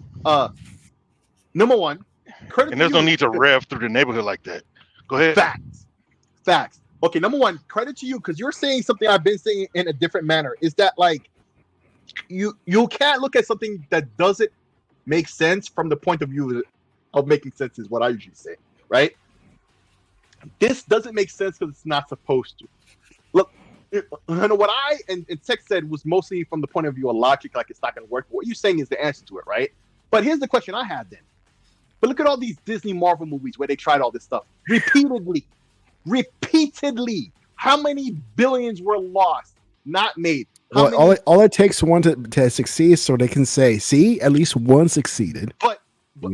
Number one, and there's no need to rev through the neighborhood like that. Go ahead. Facts. Okay, number one, credit to you, because you're saying something I've been saying in a different manner. Is that, like, you can't look at something that doesn't make sense from the point of view of making sense, is what I usually say, right? This doesn't make sense because it's not supposed to. Look, what I and Tech said was mostly from the point of view of logic, like it's not going to work. But what you're saying is the answer to it, right? But here's the question I had then. But look at all these Disney Marvel movies where they tried all this stuff repeatedly. How many billions were lost, not made? All it takes one to succeed, so they can say, see, at least one succeeded. But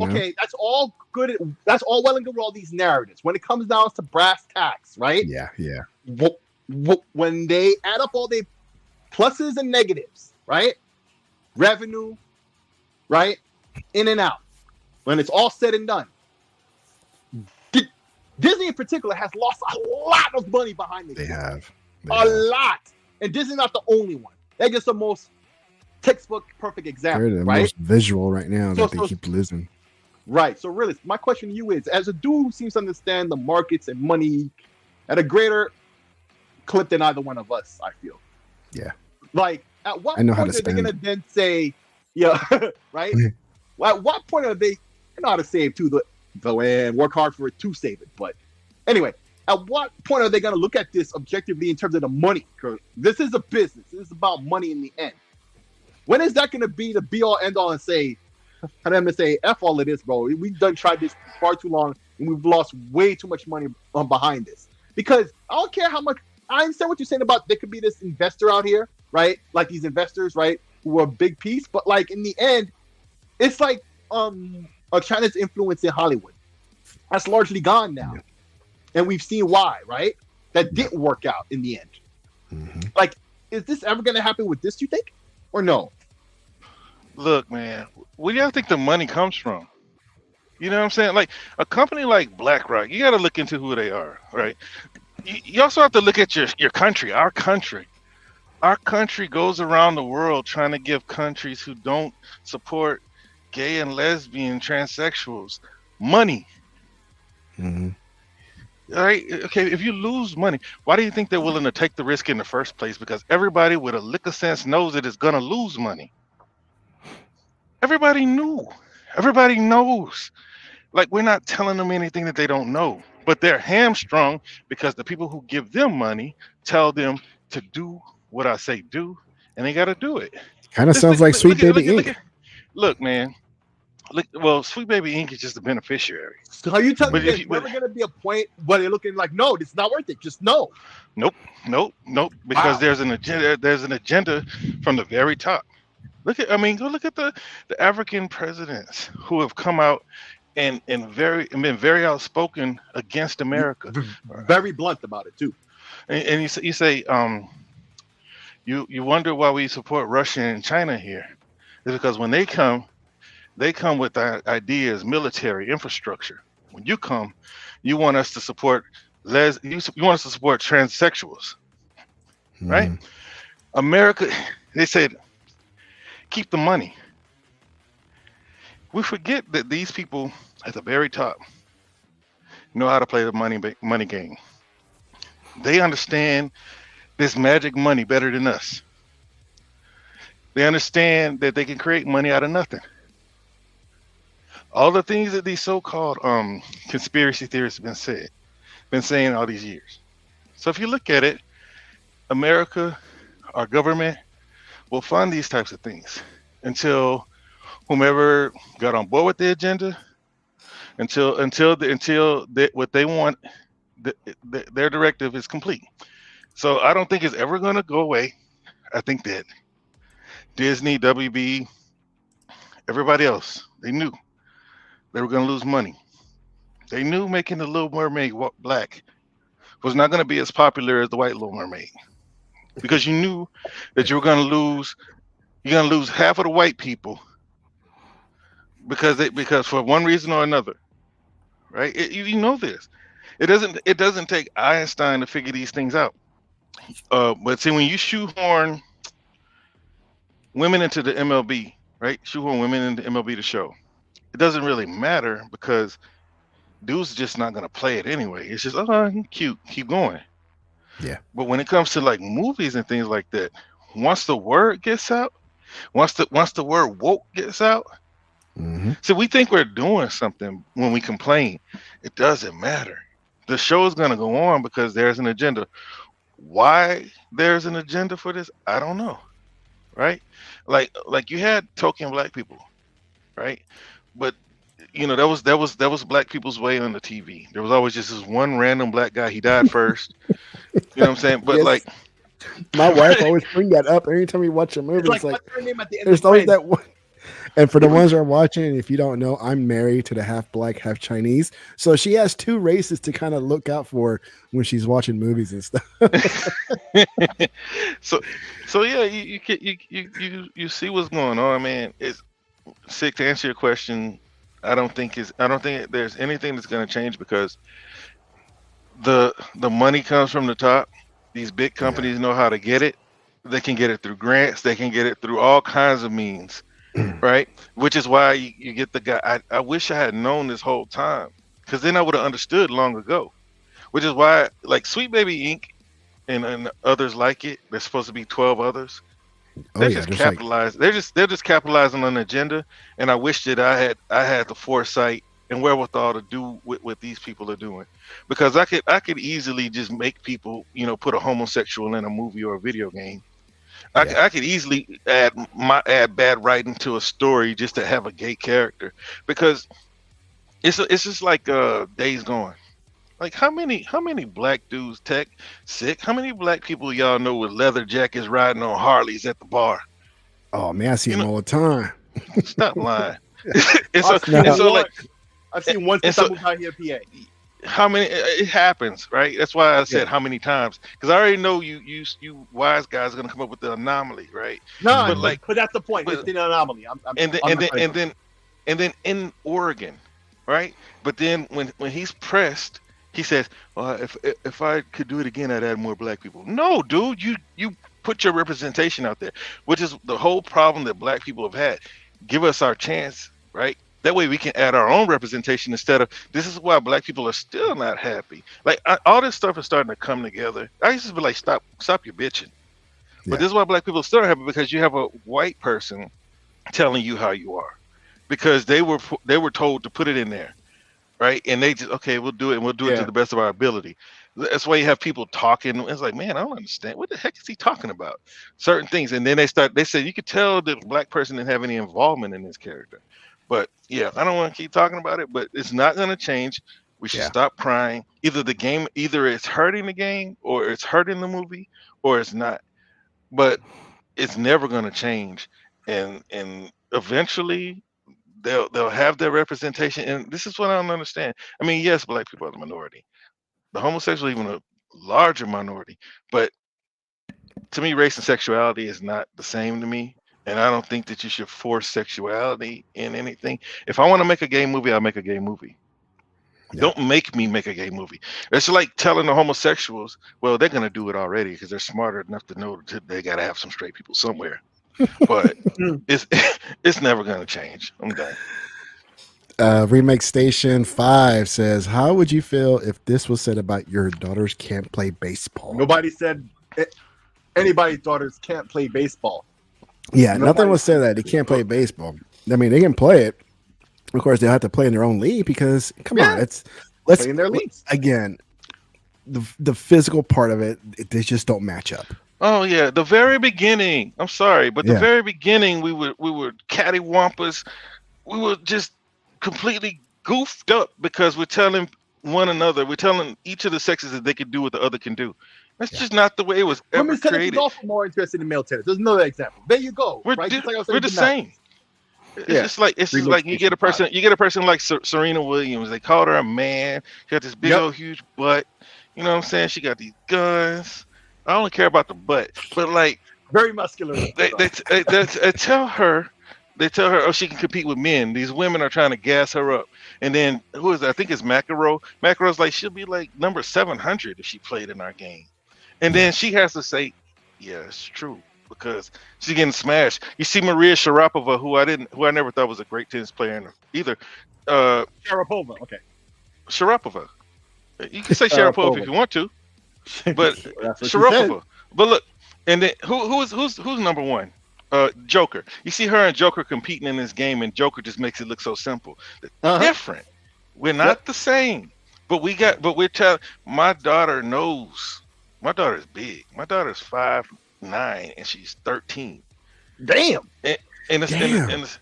okay, that's all good. That's all well and good with all these narratives. When it comes down to brass tacks, right? Yeah. When they add up all the pluses and negatives, right? Revenue, right? In and out. When it's all said and done, Disney in particular has lost a lot of money behind this. They have. A lot. And Disney's not the only one. They're just the most textbook perfect example, They're the right? most visual right now that they keep losing. Right. So really, my question to you is, as a dude who seems to understand the markets and money at a greater clip than either one of us, I feel. Yeah. Like, at what I know how point to are they spend. going to then say, yeah, right? At what point are they know how to save too, though, and work hard for it to save it? But anyway, at what point are they going to look at this objectively in terms of the money? This is a business. This is about money in the end. When is that going to be the be all end all and say, and I'm going to say, F all of this, bro. We've done tried this far too long and we've lost way too much money behind this. Because I don't care how much, I understand what you're saying about there could be this investor out here, right? Like these investors, right? Who are a big piece. But like in the end, it's like China's influence in Hollywood. That's largely gone now. Yeah. And we've seen why, right? That didn't work out in the end. Mm-hmm. Like, is this ever going to happen with this, you think? Or no? Look, man, where do y'all think the money comes from? You know what I'm saying? Like a company like BlackRock, you got to look into who they are, right? You also have to look at your country, our country. Our country goes around the world trying to give countries who don't support gay and lesbian transsexuals money. Mm-hmm. All right? Okay, if you lose money, why do you think they're willing to take the risk in the first place? Because everybody with a lick of sense knows it is going to lose money. Everybody knew. Everybody knows. Like, we're not telling them anything that they don't know. But they're hamstrung because the people who give them money tell them to do what I say do, and they got to do it. Kind of sounds like Sweet Baby Inc. Look, man. Well, Sweet Baby Inc. is just a beneficiary. So are you telling me there's never going to be a point where they're looking like, no, it's not worth it. Just no. Nope. Because there's an agenda. There's an agenda from the very top. Go look at the African presidents who have come out and been very outspoken against America. Very blunt about it too. And you say you wonder why we support Russia and China here. It's because when they come with ideas, military infrastructure. When you come, you want us to support you want us to support transsexuals, right? America, they said, keep the money. We forget that these people at the very top know how to play the money game. They understand this magic money better than us. They understand that they can create money out of nothing. All the things that these so-called conspiracy theorists have been saying all these years. So if you look at it, America, our government, will fund these types of things until whomever got on board with the agenda, until what they want, their directive is complete. So I don't think it's ever going to go away. I think that Disney, WB, everybody else, they knew they were going to lose money. They knew making the Little Mermaid black was not going to be as popular as the White Little Mermaid, because you knew that you were going to lose. You're going to lose half of the white people because for one reason or another, right? You know this. It doesn't take Einstein to figure these things out. But see, when you shoehorn women into the MLB, right? Shoehorn women into MLB to show, it doesn't really matter because dude's just not gonna play it anyway. It's just cute, keep going. Yeah. But when it comes to like movies and things like that, once the word gets out, once the word woke gets out, so we think we're doing something when we complain. It doesn't matter. The show is gonna go on because there's an agenda. Why there's an agenda for this, I don't know. Right? Like you had token black people, right? But you know, that was black people's way on the TV. There was always just this one random black guy. He died first. You know what I'm saying? But yes. Like, my wife always bring that up every time we watch a movie. It's like her name at the end there's always that one. And for the ones that are watching, if you don't know, I'm married to the half black, half Chinese. So she has two races to kind of look out for when she's watching movies and stuff. so yeah, you see what's going on, man. It's sick. To answer your question, I don't think there's anything that's going to change because the money comes from the top. These big companies know how to get it. They can get it through grants. They can get it through all kinds of means. Right, which is why you get the guy. I wish I had known this whole time, because then I would have understood long ago. which is why like Sweet Baby Inc. and others like it. There's supposed to be 12 others. Oh They're yeah, just there's like capitalized. They're just capitalizing on an agenda. And I wish that I had the foresight and wherewithal to do what these people are doing, because I could easily just make people put a homosexual in a movie or a video game. yeah. I could easily add bad writing to a story just to have a gay character, because it's just like Days Gone. Like how many black dudes sick? How many black people y'all know with leather jackets riding on Harleys at the bar? Oh man, I see You them know, all the time. stop lying. and so I've seen and so one. like I've seen one and since I so moved out here, PA. how many it happens, right? That's why I Yeah. said how many times, because I already know you wise guys are gonna come up with the anomaly, right? No, But Mhm. like but that's the point. but It's an anomaly. and then I'm and not then and then and then in Oregon, right? But then when he's pressed, he says, "Well, if I could do it again, I'd add more black people." No, dude, you put your representation out there, which is the whole problem that black people have had. Give us our chance, right? That way we can add our own representation instead of. This is why black people are still not happy. Like all this stuff is starting to come together. I used to be like, stop your bitching. Yeah. But this is why black people are still happy, because you have a white person telling you how you are, because they were told to put it in there, right? And they just, okay, we'll do it, and we'll do it to Yeah. the best of our ability. That's why you have people talking. It's like, man, I don't understand. What the heck is he talking about? Certain things, and then they say you could tell the black person didn't have any involvement in this character. But yeah, I don't want to keep talking about it, but it's not going to change. We should Yeah. stop crying. Either it's hurting the game, or it's hurting the movie, or it's not. But it's never going to change, and eventually they'll have their representation. And this is what I don't understand. I mean, yes, black people are the minority, the homosexual even a larger minority, but to me, race and sexuality is not the same to me. And I don't think that you should force sexuality in anything. If I want to make a gay movie, I'll make a gay movie. Yeah. Don't make me make a gay movie. It's like telling the homosexuals, well, they're gonna do it already because they're smarter enough to know that they gotta have some straight people somewhere. But it's it's never gonna change. I'm done. Remake Station 5 says, how would you feel if this was said about your daughters can't play baseball? Nobody said anybody's daughters can't play baseball. Yeah, Nobody nothing was said said that they can't play baseball. I mean, they can play it. Of course, they'll have to play in their own league because, come on, let's Play in their leagues. again. The physical part of it, they just don't match up. Oh yeah, the very beginning. I'm sorry, but the Yeah. very beginning we were cattywampus. We were just completely goofed up because we're telling each of the sexes that they can do what the other can do. That's Yeah. just not the way it was ever Women's tennis is created. also more interested in male tennis. There's another example. There you go. We're right? di- Just like I was we're saying the tonight. same. It's Yeah. just Remix like you get a Station person like Serena Williams. They called her a man. She got this big Yep. old huge butt. You know what I'm saying? She got these guns. I only care about the butt, but like Very muscular. they tell her, oh, she can compete with men. These women are trying to gas her up. And then who is that? I think it's McEnroe. McEnroe's like, she'll be like number 700 if she played in our game. And then she has to say, yeah, it's true, because she's getting smashed. You see Maria Sharapova, who I never thought was a great tennis player either. Sharapova. Okay. Sharapova. You can say Sharapova if you want to, but That's what she said. Sharapova. But look, and then who's number one? Joker. You see her and Joker competing in this game, and Joker just makes it look so simple. Uh-huh. Different. We're not the same. But we're telling. My daughter knows. My daughter's big. My daughter's 5'9" and she's 13. Damn. And it's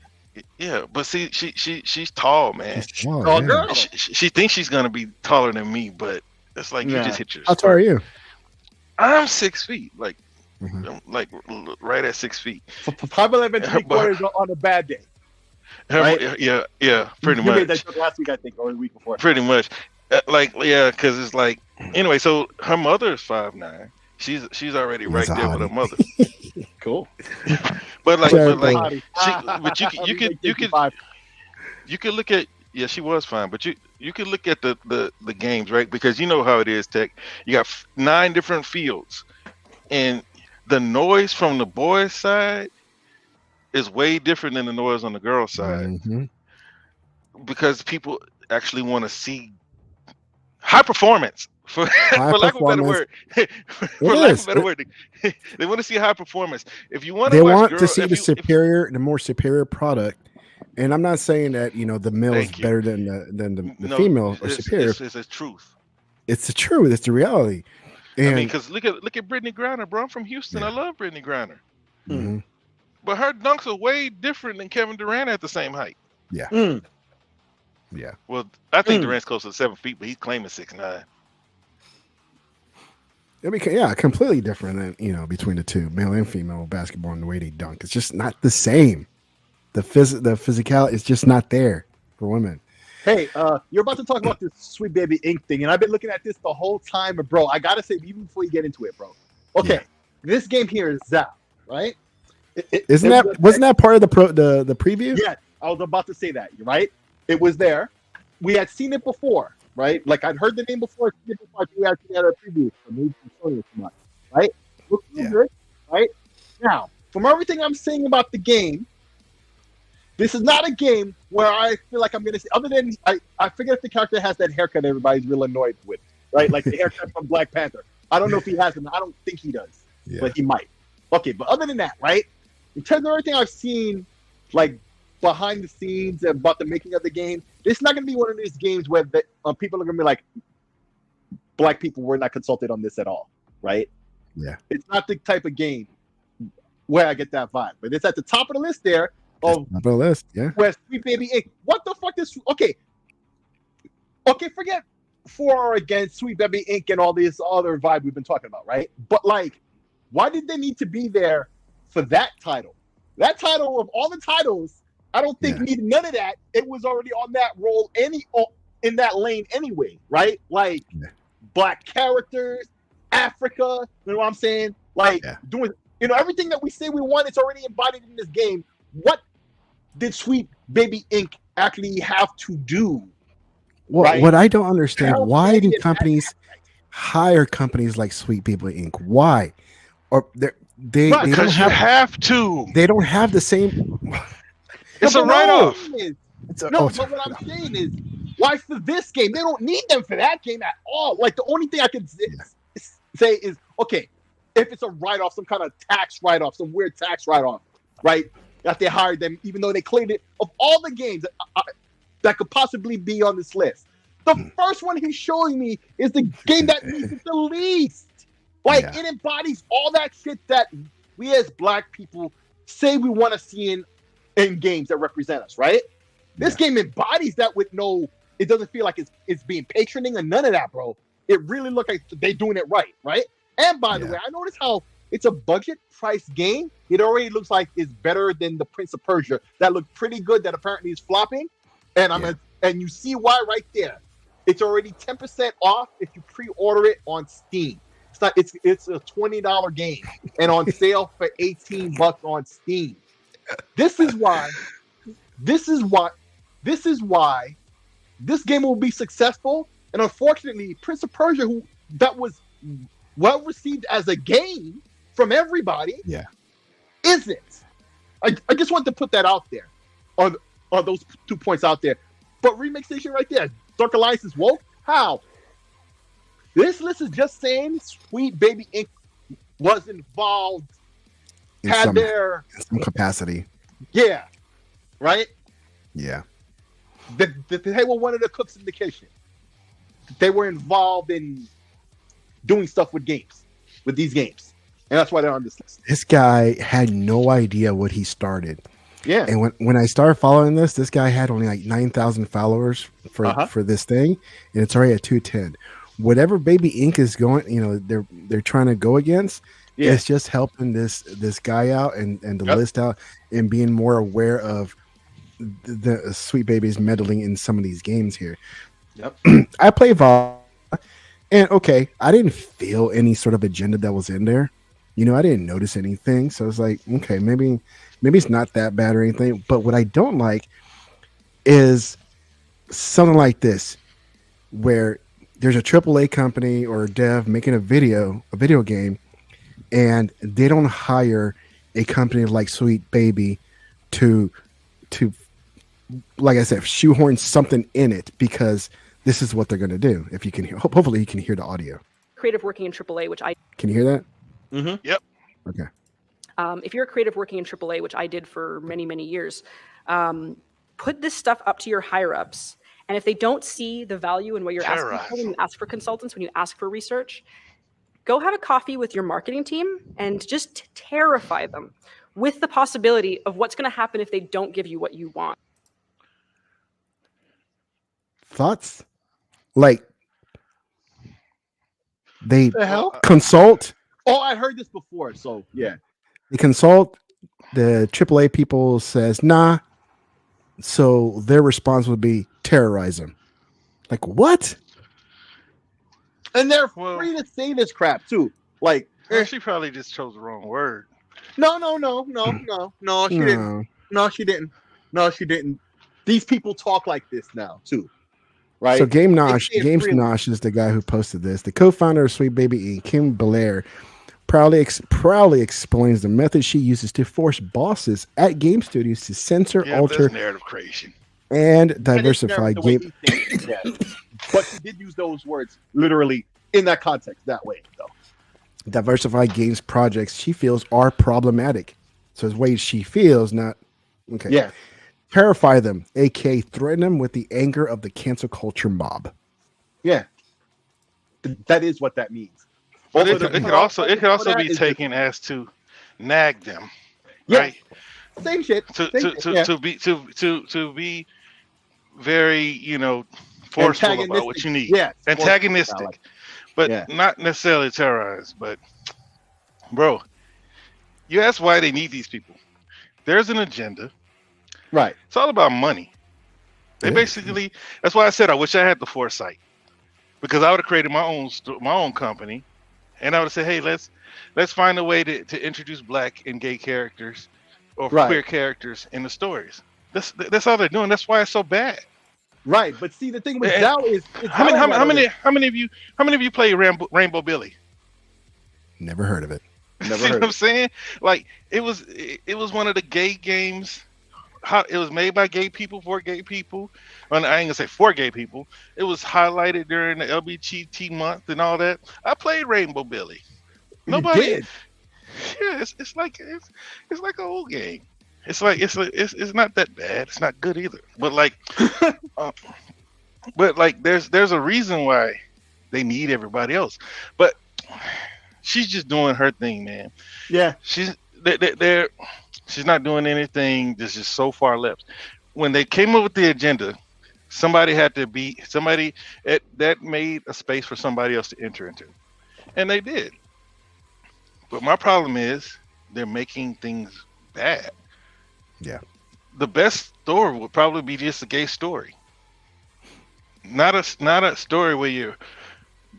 yeah, but see, she's tall, man. Oh, yeah. girl. She thinks she's gonna be taller than me, but it's like you Nah. just hit your. How tall are you? I'm 6 feet, like Mhm. like right at 6 feet. 5'11" 3/4 on a bad day. Right? Yeah, pretty you made much. that joke last week, I think, or the week before. Pretty much. Because it's like anyway. So her mother is 5'9". She's already right That's a there with her hottie. mother. Cool. But like, Sure, but Hottie. you could look at, yeah, she was fine, but you could look at the games, right? Because you know how it is, Tech. You got 9 different fields, and the noise from the boys' side is way different than the noise on the girls' side, Mhm. because people actually want to see high performance. For, High for lack of a better performance. word, for lack of a better word, they want to see high performance. If you want to They watch want to girl, see the more superior product. And I'm not saying that the male is thank you. better than the No, female or superior. it's a truth. It's the truth. It's the reality. I mean, And because look at Brittany Griner, bro. I'm from Houston. yeah. I love Brittany Griner, Mhm. but her dunks are way different than Kevin Durant at the same height. Yeah. Mm. Yeah. Well, I think Durant's closer to 7 feet, but he's claiming 6'9". Completely different than between the two, male and female basketball, and the way they dunk. It's just not the same. The physicality is just not there for women. Hey, you're about to talk about this Sweet Baby Inc. thing, and I've been looking at this the whole time, but bro, I gotta say, even before you get into it, bro. Okay, this game here is Zap, right? Wasn't that part of the preview? Yeah, I was about to say that. Right? It was there. We had seen it before, right? Like I'd heard the name before. We actually had a preview right? Looks real good, right? Now, from everything I'm saying about the game, this is not a game where I feel like I'm going to see, other than I forget if the character has that haircut everybody's real annoyed with, right? Like the haircut from Black Panther. I don't know if he has it. I don't think he does, but he might. Okay, but other than that, right? In terms of everything I've seen, like behind the scenes about the making of the game, it's not going to be one of these games where people are going to be like, black people were not consulted on this at all, right? Yeah. It's not the type of game where I get that vibe, but it's at the top of the list there. Top of the list, yeah. Where Sweet Baby Inc. What the fuck is okay, forget for or against Sweet Baby Inc. and all this other vibe we've been talking about, right? But like, why did they need to be there for that title? That title of all the titles, I don't think needed none of that. It was already on that role in that lane anyway, right? Like black characters, Africa, you know what I'm saying? Like doing everything that we say we want, it's already embodied in this game. What did Sweet Baby Inc. actually have to do? Well, right? What I don't understand, why do companies hire companies like Sweet Baby Inc.? Why? Or they don't have to. They don't have the same. It's a write-off. But what I'm saying is, why for this game? They don't need them for that game at all. Like the only thing I can say is, okay, if it's a write-off, some kind of tax write-off, some weird tax write-off, right? That they hired them, even though they claimed it. Of all the games that could possibly be on this list, the first one he's showing me is the game that needs it the least. Like it embodies all that shit that we as black people say we want to see in games that represent us, right? This game embodies that with it doesn't feel like it's being patroning or none of that, bro. It really looks like they're doing it right? And by the way, I noticed how it's a budget price game. It already looks like it's better than the Prince of Persia. That looked pretty good. That apparently is flopping, and and you see why right there. It's already 10% off if you pre-order it on Steam. It's a $20 game and on sale for $18 on Steam. This is why this game will be successful. And unfortunately, Prince of Persia, that was well received as a game from everybody, isn't. I just wanted to put that out there, or those 2 points out there. But Remix Station right there, Dark Alliance is woke. How? This list is just saying Sweet Baby Inc. was involved, in some capacity. Yeah, right. Yeah. They were one of the cooks in the kitchen. They were involved in doing stuff with these games. And that's why they're on this list. This guy had no idea what he started. Yeah. And when I started following this guy had only like 9,000 followers for this thing. And it's already at 210. Whatever Baby Inc. is going, they're trying to go against, it's just helping this guy out and the list out and being more aware of the Sweet Babies meddling in some of these games here. Yep. I play Vol, and I didn't feel any sort of agenda that was in there. I didn't notice anything, so it's like, okay, maybe it's not that bad or anything. But what I don't like is something like this, where there's a AAA company or a dev making a video game, and they don't hire a company like Sweet Baby to like I said, shoehorn something in it because this is what they're going to do. If you can hear, hopefully you can hear the audio. Creative working in AAA, which I Can you hear that? Mm-hmm. Yep. Okay. if you're a creative working in AAA, which I did for many, many years, put this stuff up to your higher ups. And if they don't see the value in what you're asking for, when you ask for consultants, when you ask for research, go have a coffee with your marketing team and just terrify them with the possibility of what's going to happen if they don't give you what you want. Thoughts? Like they The hell? consult. Oh, I heard this before. So yeah. They consult. The AAA people says nah. So their response would be terrorize them. Like what? And they're free to say this crap too. Like she probably just chose the wrong word. No, she didn't. No, she didn't. No, she didn't. These people talk like this now too. Right. So James Nosh is the guy who posted this. The co-founder of Sweet Baby Inc., Kim Belair, proudly explains the method she uses to force bosses at game studios to censor, alter, narrative creation, and diversify game. But she did use those words literally in that context that way, though. Diversify games projects she feels are problematic. So it's ways she feels, not okay. Yeah. Terrify them, aka threaten them with the anger of the cancel culture mob. Yeah, that is what that means. But it could also be taken as to nag them, right? Same shit. To be very forceful about what you need. Yeah, antagonistic, but not necessarily terrorize. But bro, you ask why they need these people. There's an agenda. Right. It's all about money. They basically, that's why I said I wish I had the foresight, because I would have created my own company, and I would have said, hey, let's find a way to introduce black and gay characters or queer characters in the stories. That's all they're doing. That's why it's so bad. Right. But see, the thing with Dow is how many of you play Rainbow Billy? Never heard of it. See what I'm saying? Like it was one of the gay games. It was made by gay people for gay people. Well, I ain't gonna say for gay people. It was highlighted during the LGBT month and all that. I played Rainbow Billy. Nobody did. Yeah, it's like an old game. It's not that bad. It's not good either. But there's a reason why they need everybody else. But she's just doing her thing, man. Yeah, she's not doing anything that's just so far left. When they came up with the agenda, somebody that made a space for somebody else to enter into, and they did. But my problem is they're making things bad. Yeah. The best story would probably be just a gay story, not a story where you're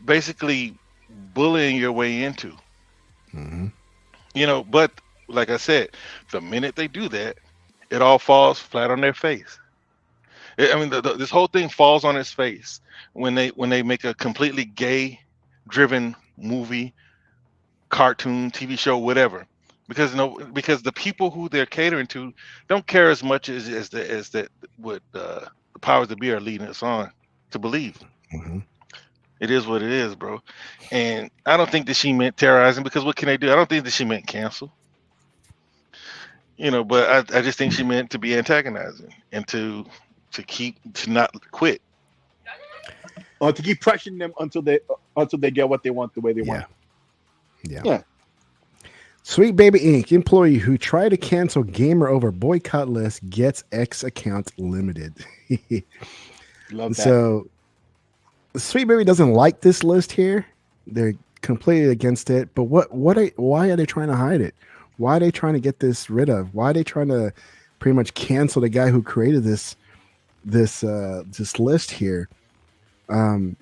basically bullying your way into. Mm-hmm. But like I said, the minute they do that, it all falls flat on their face. This whole thing falls on its face when they make a completely gay-driven movie, cartoon, TV show, whatever. Because the people who they're catering to don't care as much as what the powers that be are leading us on to believe. Mm-hmm. It is what it is, bro. And I don't think that she meant terrorizing, because what can they do? I don't think that she meant cancel. But I just think she meant to be antagonizing and to not quit. Or to keep pressuring them until they get what they want the way they want. Yeah. Sweet Baby Inc. employee who tried to cancel gamer over boycott list gets X account limited. Love that. So Sweet Baby doesn't like this list here. They're completely against it. But why are they trying to hide it? Why are they trying to get this rid of? Why are they trying to pretty much cancel the guy who created this list here? Why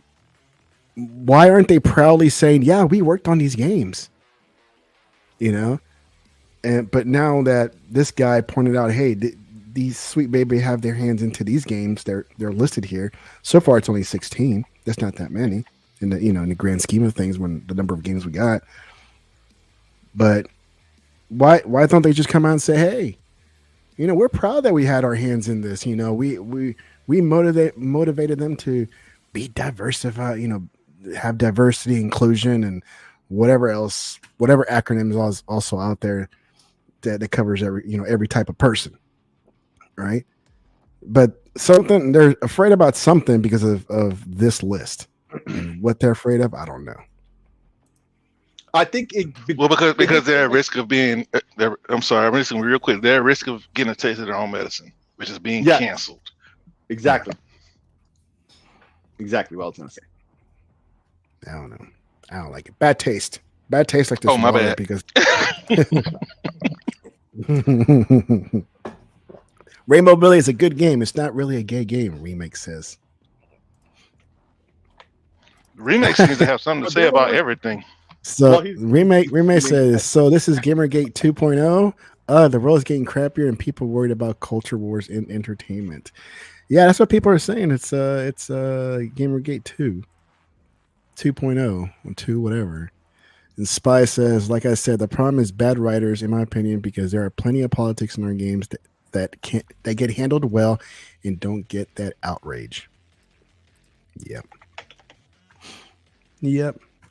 aren't they proudly saying, yeah, we worked on these games? But now that this guy pointed out, hey, these Sweet Baby have their hands into these games, they're listed here. So far, it's only 16. That's not that many in the grand scheme of things when the number of games we got. But why don't they just come out and say, hey, we're proud that we had our hands in this. We motivated them to be diversified, have diversity, inclusion, and whatever else, whatever acronyms is also out there that covers every type of person, right? But something, they're afraid about something because of this list, and what they're afraid of, I don't know. I think because they're at risk of being. I'm sorry, I'm listening real quick. They're at risk of getting a taste of their own medicine, which is being canceled. Exactly. Exactly what I was gonna say. I don't know. I don't like it. Bad taste. Bad taste like this. Oh, my bad. Because Rainbow Billy is a good game. It's not really a gay game, Remake says. Remakes need to have something to say about everything. So remake says, so this is Gamergate 2.0. The world's getting crappier and people worried about culture wars in entertainment. Yeah, that's what people are saying. It's Gamergate 2.0 or 2 whatever. And Spy says, like I said, the problem is bad writers, in my opinion, because there are plenty of politics in our games that get handled well and don't get that outrage. Yep.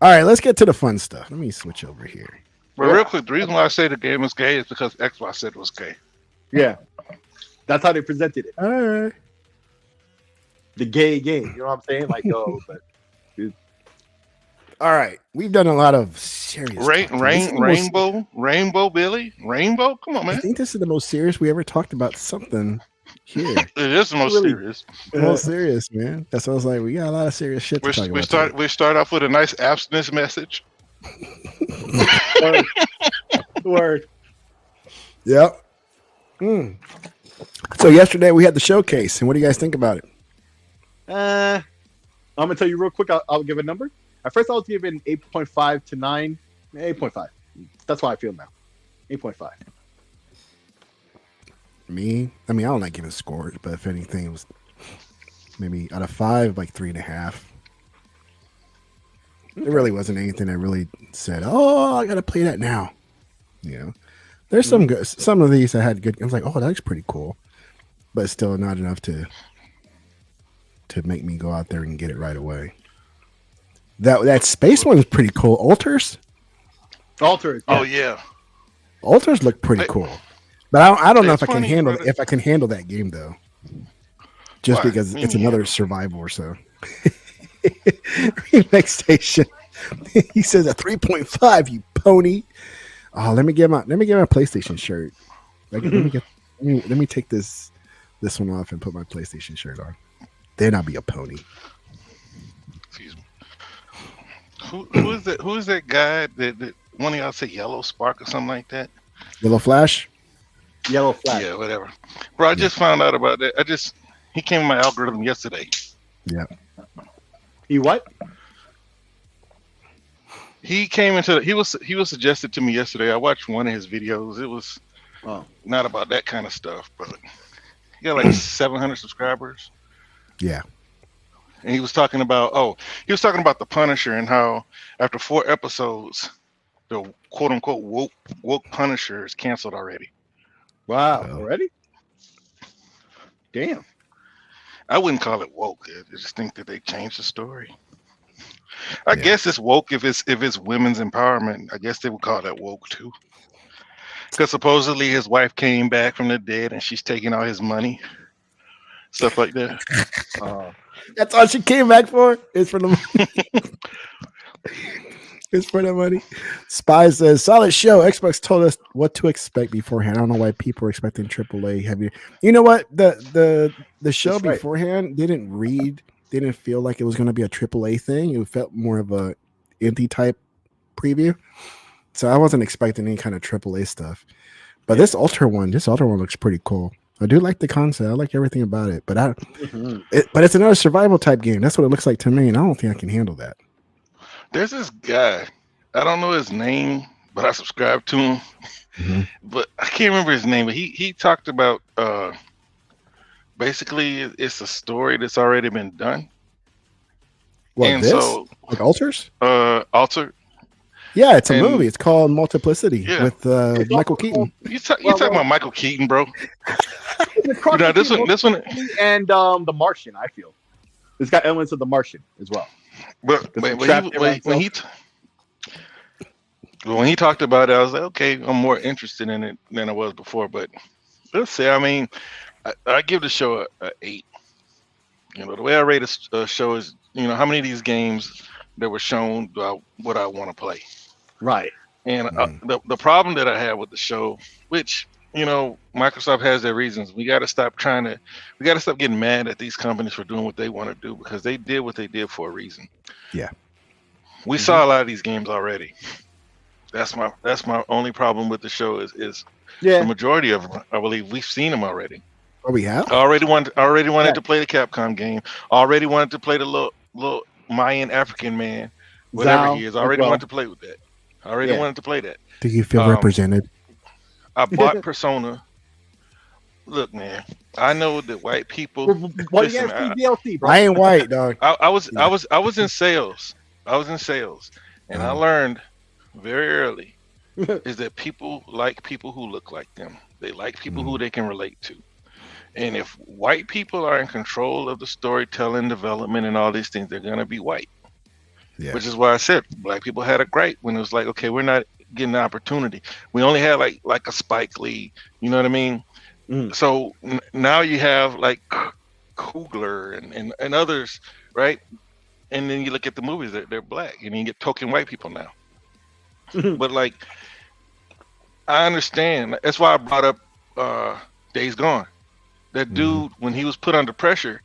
All right, let's get to the fun stuff. Let me switch over here. But real quick, the reason why I say the game is gay is because Xbox said it was gay. Yeah. That's how they presented it. All right. The gay game. You know what I'm saying? Like, but all right. We've done a lot of serious Rainbow Billy? Rainbow? Come on, man. I think this is the most serious we ever talked about something here. It is the most serious. The most serious, man. That's what I was like. We got a lot of serious shit to talk about. We start off with a nice abstinence message. Word. Yep. So yesterday we had the showcase, and what do you guys think about it? I'm gonna tell you real quick. I'll give a number. At first, I was giving 8.5 to 9. 8.5. That's how I feel now. 8.5. Me? I mean, I don't like giving scores, but if anything, it was maybe out of 5, like 3.5. There really wasn't anything that really said, "Oh, I gotta play that now." There's some good. Some of these I had good. I was like, "Oh, that looks pretty cool," but still not enough to make me go out there and get it right away. That space one is pretty cool. Altars. Yeah. Oh yeah. Altars look pretty cool, but I don't know if I can handle that game though. Just because it's another survival or so. Remake Station. He says a 3.5. You pony. Oh, let me get my PlayStation shirt. Let me take this one off and put my PlayStation shirt on. Then I'll be a pony. Excuse me. Who is that? Who is that guy that one of y'all say Yellow Spark or something like that? Yellow Flash. Yellow Flash. Yeah, whatever. Bro, I just found out about that. He came in my algorithm yesterday. Yeah. He what? He came into he was suggested to me yesterday. I watched one of his videos. It was not about that kind of stuff, but he got like 700 subscribers. Yeah. And he was talking about the Punisher and how after 4 episodes, the quote unquote woke Punisher is canceled already. Wow, already? Damn. I wouldn't call it woke. I just think that they changed the story. I guess it's woke if it's women's empowerment. I guess they would call that woke too. Because supposedly his wife came back from the dead and she's taking all his money, stuff like that. That's all she came back for. It's for the money. It's for the money. Spy says, solid show. Xbox told us what to expect beforehand. I don't know why people are expecting AAA heavy. You know what? The show beforehand didn't feel like it was going to be a AAA thing. It felt more of a indie type preview. So I wasn't expecting any kind of AAA stuff. But this Altar one looks pretty cool. I do like the concept. I like everything about it. But but it's another survival type game. That's what it looks like to me, and I don't think I can handle that. There's this guy. I don't know his name, but I subscribe to him. Mm-hmm. But I can't remember his name. But he talked about basically it's a story that's already been done. What, and this? So like Altars? Altar. Yeah, it's a movie. It's called Multiplicity with Michael Keaton. You talking about Michael Keaton, bro? This one and The Martian, I feel. It's got elements of The Martian as well. But when he talked about it, I was like, okay, I'm more interested in it than I was before. But let's say, I mean, I give the show a 8. You know, the way I rate a show is, you know, how many of these games that were shown what I want to play. Right. And the problem that I have with the show, which, you know, Microsoft has their reasons. We got to stop getting mad at these companies for doing what they want to do, because they did what they did for a reason. Yeah. We saw a lot of these games already. That's my only problem with the show is the majority of them, I believe we've seen them already. Oh, we have? I already wanted to play the Capcom game. Already wanted to play the little Mayan African man, whatever he is. Already wanted to play with that. Already wanted to play that. Do you feel represented? I bought Persona. Look, man, I know that white people. Listen, DLC, bro. I ain't white, dog. I was in sales. And I learned very early is that people like people who look like them. They like people who they can relate to. And if white people are in control of the storytelling, development, and all these things, they're gonna be white. Yeah. Which is why I said black people had a gripe when it was like, okay, we're not getting the opportunity. We only had like a Spike Lee, you know what I mean? So now you have like Coogler and others, right? And then you look at the movies, they're black, and you get token white people now. But like, I understand. That's why I brought up Days Gone. That dude, when he was put under pressure,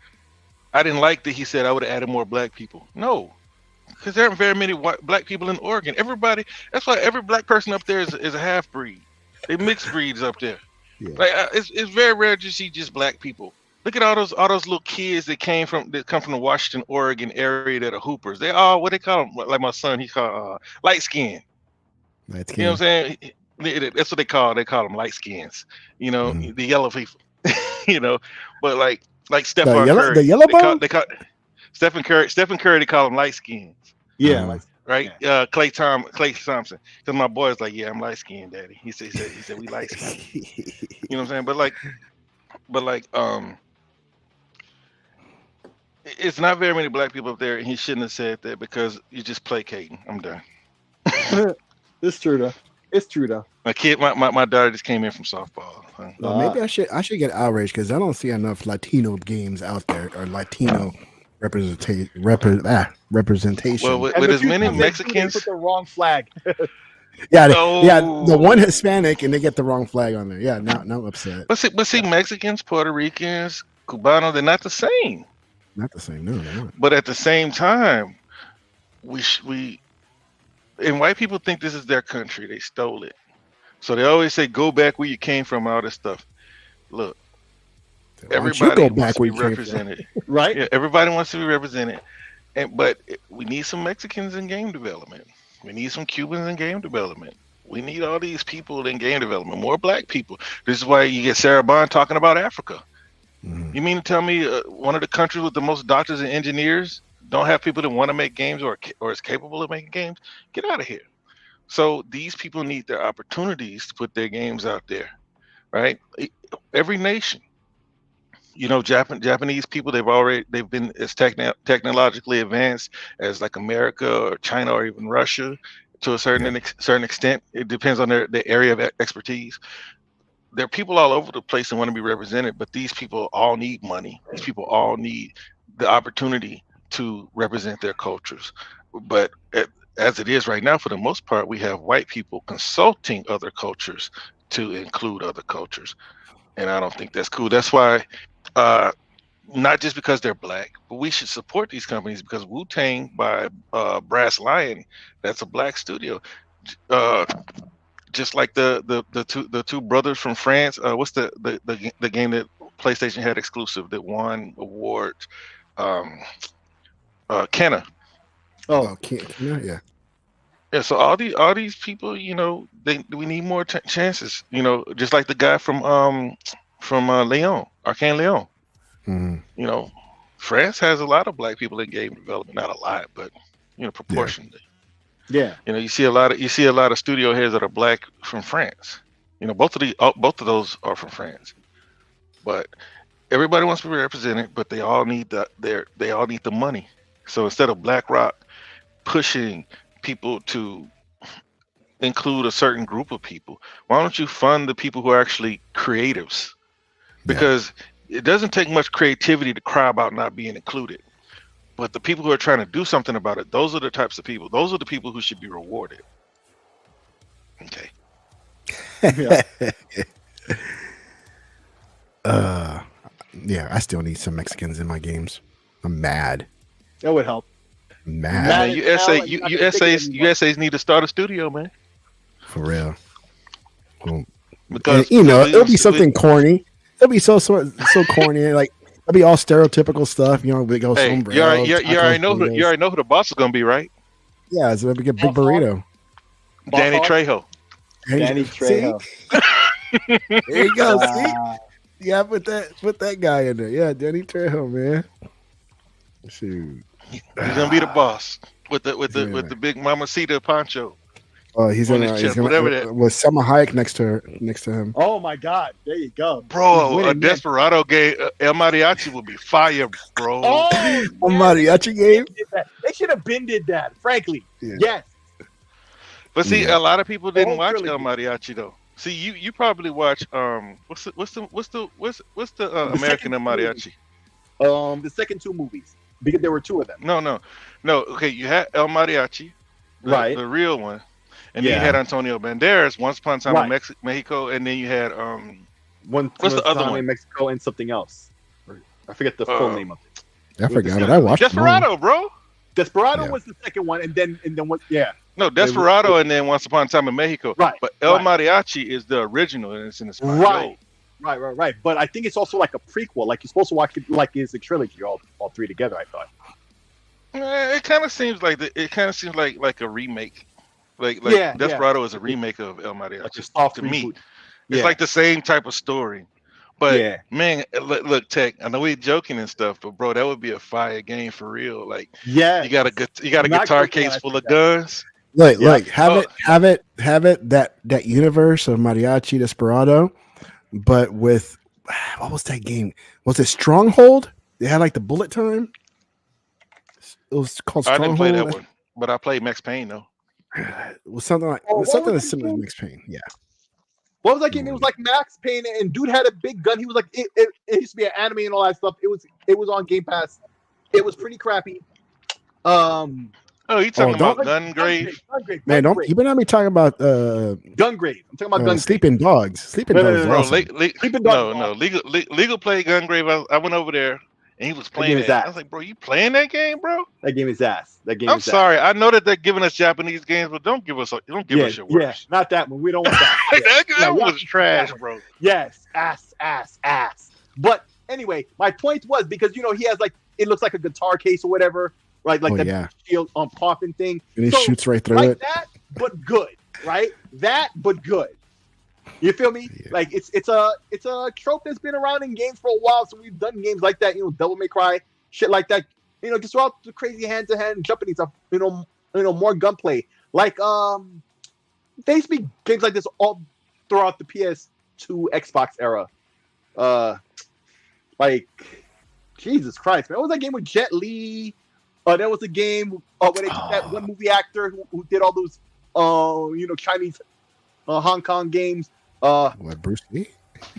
I didn't like that he said I would have added more black people. No, because there aren't very many black people in Oregon. That's why every black person up there is a half breed. They mixed breeds up there. Yeah. Like it's very rare to see just black people. Look at all those little kids that come from the Washington, Oregon area that are hoopers. They all, what they call them, like my son, he's called light skin. Light skin. You know what I'm saying? That's what they call them, light skins. You know, the yellow people. You know, but like Stephen Curry, the yellow bone. They call Stephen Curry. They call them light skins. Yeah, right. Yeah. Clay Thompson. Because my boy's like, yeah, I'm light skinned, Daddy. He said we light skinned. You know what I'm saying? But like it's not very many black people up there, and he shouldn't have said that, because you're just placating. I'm done. It's true though. My kid, my daughter just came in from softball. Maybe I should get outraged, because I don't see enough Latino games out there, or Latino representation. Well, with as many Mexicans, put the wrong flag. The one Hispanic, and they get the wrong flag on there. Yeah, now I'm upset. But see, Mexicans, Puerto Ricans, Cubanos, they're not the same. Not the same, no, they're not. But at the same time, we and white people think this is their country. They stole it. So they always say, go back where you came from, all this stuff. Look, everybody wants to be represented. Right? Yeah, everybody wants to be represented. But we need some Mexicans in game development. We need some Cubans in game development. We need all these people in game development, more black people. This is why you get Sarah Bond talking about Africa. You mean to tell me one of the countries with the most doctors and engineers don't have people that want to make games or is capable of making games? Get out of here. So these people need their opportunities to put their games out there, right? Every nation, you know, Japanese people, they've been as technologically advanced as like America or China or even Russia to a certain extent. It depends on their area of expertise. There are people all over the place that want to be represented, but these people all need money. These people all need the opportunity to represent their cultures. But as it is right now, for the most part, we have white people consulting other cultures to include other cultures. And I don't think that's cool. That's why, not just because they're black, but we should support these companies, because Wu-Tang by Brass Lion, that's a black studio. Just like the two brothers from France. What's the game that PlayStation had exclusive that won awards? Kenna. Kenna, yeah. Yeah, so all these people, you know, we need more chances. You know, just like the guy from Leon, Arcane Leon. You know, France has a lot of black people in game development, not a lot, but you know, proportionally. Yeah. You know, you see a lot of studio heads that are black from France. You know, both of those are from France. But everybody wants to be represented, but they all need the money. So instead of BlackRock pushing people to include a certain group of people, why don't you fund the people who are actually creatives? Because it doesn't take much creativity to cry about not being included. But the people who are trying to do something about it, those are the types of people. Those are the people who should be rewarded. Okay. Yeah. Yeah, I still need some Mexicans in my games. I'm mad. That would help. Mad. Man, USAs need to start a studio, man. For real. Well, Because and, it'll be something corny. It'll be so corny. Like it'll be all stereotypical stuff. Big old hey, sombrero. you already know who the boss is gonna be, right? Yeah, it's gonna be a big burrito. Danny Trejo. Danny Trejo. There you go. See? Yeah, put that guy in there. Yeah, Danny Trejo, man. Shoot. He's gonna be the boss with the big Mamacita poncho. Oh, he's on in his he's chest, gonna, whatever that. with Selma Hayek next to him. Oh my God! There you go, Bro. A Desperado game, El Mariachi would be fire, bro. Oh, A mariachi game. They should have been did that. Frankly, Yeah. yes. But see, a lot of people didn't Oh, watch really? El Mariachi though. See, you probably watch what's the American El Mariachi? The second two movies, because there were two of them. No. Okay, you had El Mariachi, Right. the real one, and then Yeah. you had Antonio Banderas, Once Upon a Time in Right. Mexico, and then you had One What's the other time one? in Mexico and something else. I forget the full name of it. I forgot it. I watched Desperado, bro. Desperado Yeah. was the second one, and then what? Yeah, No, Desperado, and then Once Upon a Time in Mexico. Right, But El right. Mariachi is the original, and it's in Spanish. right. But I think it's also like a prequel. Like you're supposed to watch it like it's a trilogy, all three together. I thought. It kind of seems like like a remake. Like Yeah, Desperado is a remake of El Mariachi. Like a soft to me. reboot. It's like the same type of story. But Yeah. man, look, Tech. I know we joking and stuff, but bro, that would be a fire game for real. Like Yeah, you got a Not guitar joking when case I full say of that. guns. Look, Yeah. have it that universe of Mariachi Desperado, but with what was that game? Was it Stronghold? They had like the bullet time. It was called I Stronghold. didn't play that one, but I played Max Payne though. It was something like Oh, what something was that's that similar to game? Max Payne. Yeah. What was that game? It was like Max Payne, and dude had a big gun. He was like, it used to be an anime and all that stuff. It was on Game Pass. It was pretty crappy. Oh, you talking don't- about Gungrave? Man, you better not be talking about Gungrave. I'm talking about Gungrave. Sleeping Dogs. Sleeping No, Dogs. is no, Bro, awesome. Sleeping Dogs no, legal play Gungrave. I went over there and he was playing game is it. that. I was like, bro, you playing that game, bro? That game is ass. I'm sorry. I know that they're giving us Japanese games, but don't give us your Yeah, worst. not that one. We don't want that. Yeah. that Yeah, was trash, bro. Yes, ass. But anyway, my point was because he has like it looks like a guitar case or whatever, right? Like Oh, the yeah. shield on popping thing. And it So, shoots right through like it. that, but good, right? That, but good. You feel me? Yeah. Like it's a trope that's been around in games for a while. So we've done games like that, Devil May Cry, shit like that. Just throughout the crazy hand-to-hand jumping stuff. More gunplay. Like they used to be games like this all throughout the PS2, Xbox era. Like Jesus Christ, man! What was that game with Jet Li? There was a game where they took that one movie actor who did all those, Chinese, Hong Kong games. What, Bruce Lee?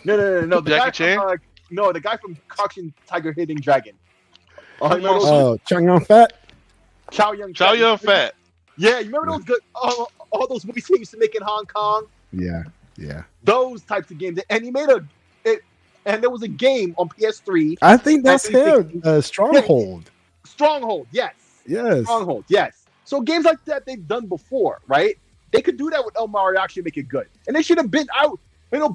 No. The Jackie guy Chan? From, the guy from Crouching Tiger, Hidden Dragon. Chung Yong Fat. Chow Yun Fat. Yeah, you remember those good all those movies he used to make in Hong Kong? Yeah. Those types of games, and he made and there was a game on PS3. I think that's Definitely him. Stronghold. Stronghold, yes. Yes. Stronghold, yes. So games like that they've done before, right? They could do that with El Mariachi and make it good. And they should have been out.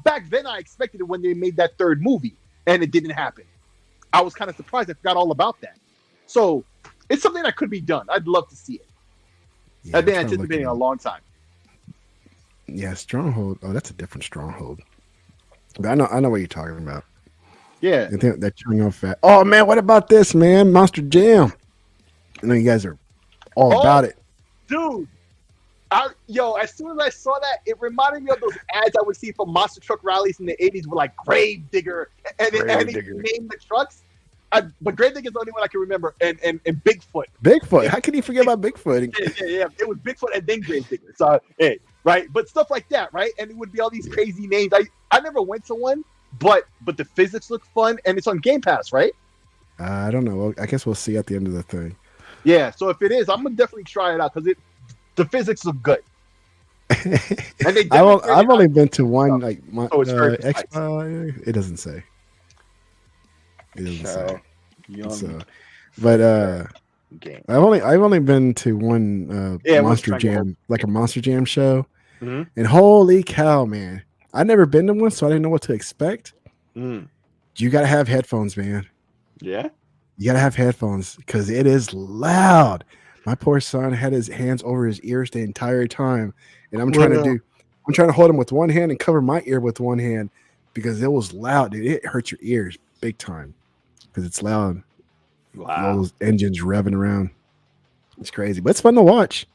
Back then I expected it when they made that third movie, and it didn't happen. I was kind of surprised. I forgot all about that. So it's something that could be done. I'd love to see it. Yeah, I've been I'm trying to look anticipating it a up. long time. Yeah, Stronghold. Oh, that's a different Stronghold. But I know what you're talking about. Yeah. I think that Chung Yong Fat. Oh man, what about this, man? Monster Jam. I know you guys are all about it. Dude. As soon as I saw that, it reminded me of those ads I would see from monster truck rallies in the 80s with like Grave Digger. and he named the trucks. But Gravedigger is the only one I can remember, and Bigfoot. Bigfoot. How can you forget about Bigfoot? Yeah. It was Bigfoot and then Gravedigger. So, hey, right? But stuff like that, right? And it would be all these crazy names. I never went to one, but the physics look fun, and it's on Game Pass, right? I don't know. I guess we'll see at the end of the thing. Yeah. So if it is, I'm gonna definitely try it out because the physics look good. And I've only been to one like it doesn't say. It doesn't say. So, but I've only been to one Monster Jam, like a Monster Jam show, and holy cow, man! I've never been to one, so I didn't know what to expect. You got to have headphones, man. Yeah, you got to have headphones because it is loud. My poor son had his hands over his ears the entire time, and I'm trying to hold him with one hand and cover my ear with one hand because it was loud, dude. It hurts your ears big time. Because it's loud. Wow. All those engines revving around. It's crazy. But it's fun to watch.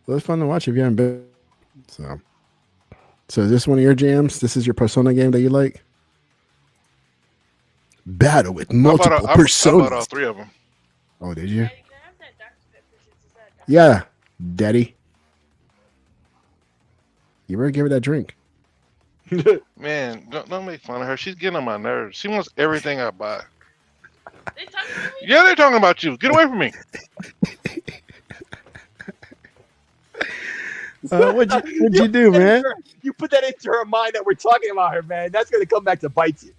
It's fun to watch if you haven't been. So is this one of your jams? This is your Persona game that you like? Battle with multiple personas. I bought all three of them. Oh, did you? Yeah, Daddy. You better give her that drink. Man, don't make fun of her. She's getting on my nerves. She wants everything I buy. Yeah, they're talking about you. Get away from me. What'd you do, man? You put that into her mind that we're talking about her, man. That's gonna come back to bite you.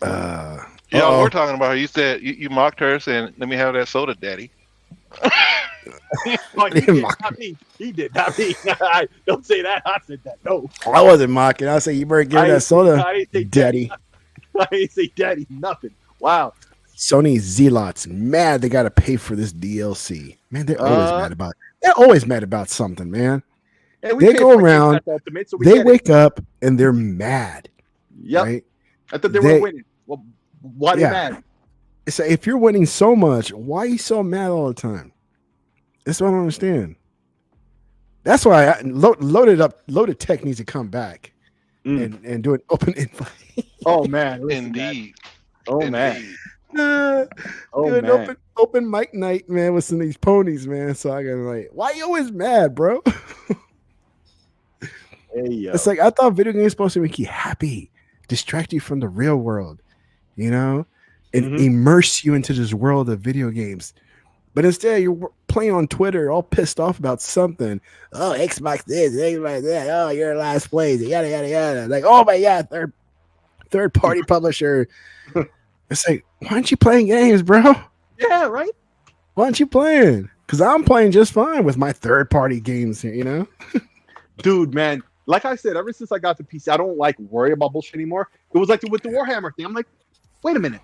We're talking about her. You said you mocked her, saying, "Let me have that soda, Daddy." He did not me. Don't say that. I said that. No, I wasn't mocking. I said you better give that soda, Daddy. I didn't say Daddy. Nothing. Wow. Sony Zealots mad they got to pay for this DLC. Man, they're always mad about. They're always mad about something, man. They go around. They wake up and they're mad. Yep. Right? I thought they were winning. Well, why are they mad? So if you're winning so much, why are you so mad all the time? That's what I don't understand. That's why I Loaded Tech needs to come back and do an open invite. Oh man, indeed. Oh man. Open mic night, man, with some of these ponies, man. So I can why you always mad, bro? It's like I thought video games supposed to make you happy, distract you from the real world, and immerse you into this world of video games. But instead, you're playing on Twitter, all pissed off about something. Oh, Xbox this, Xbox that. Oh, you're last place. Yada yada yada. Like, oh my god, third party publisher. It's like, why aren't you playing games, bro? Yeah, right. Why aren't you playing? Because I'm playing just fine with my third party games here. Dude, man. Like I said, ever since I got the PC, I don't worry about bullshit anymore. It was like with the Warhammer thing. I'm like, wait a minute.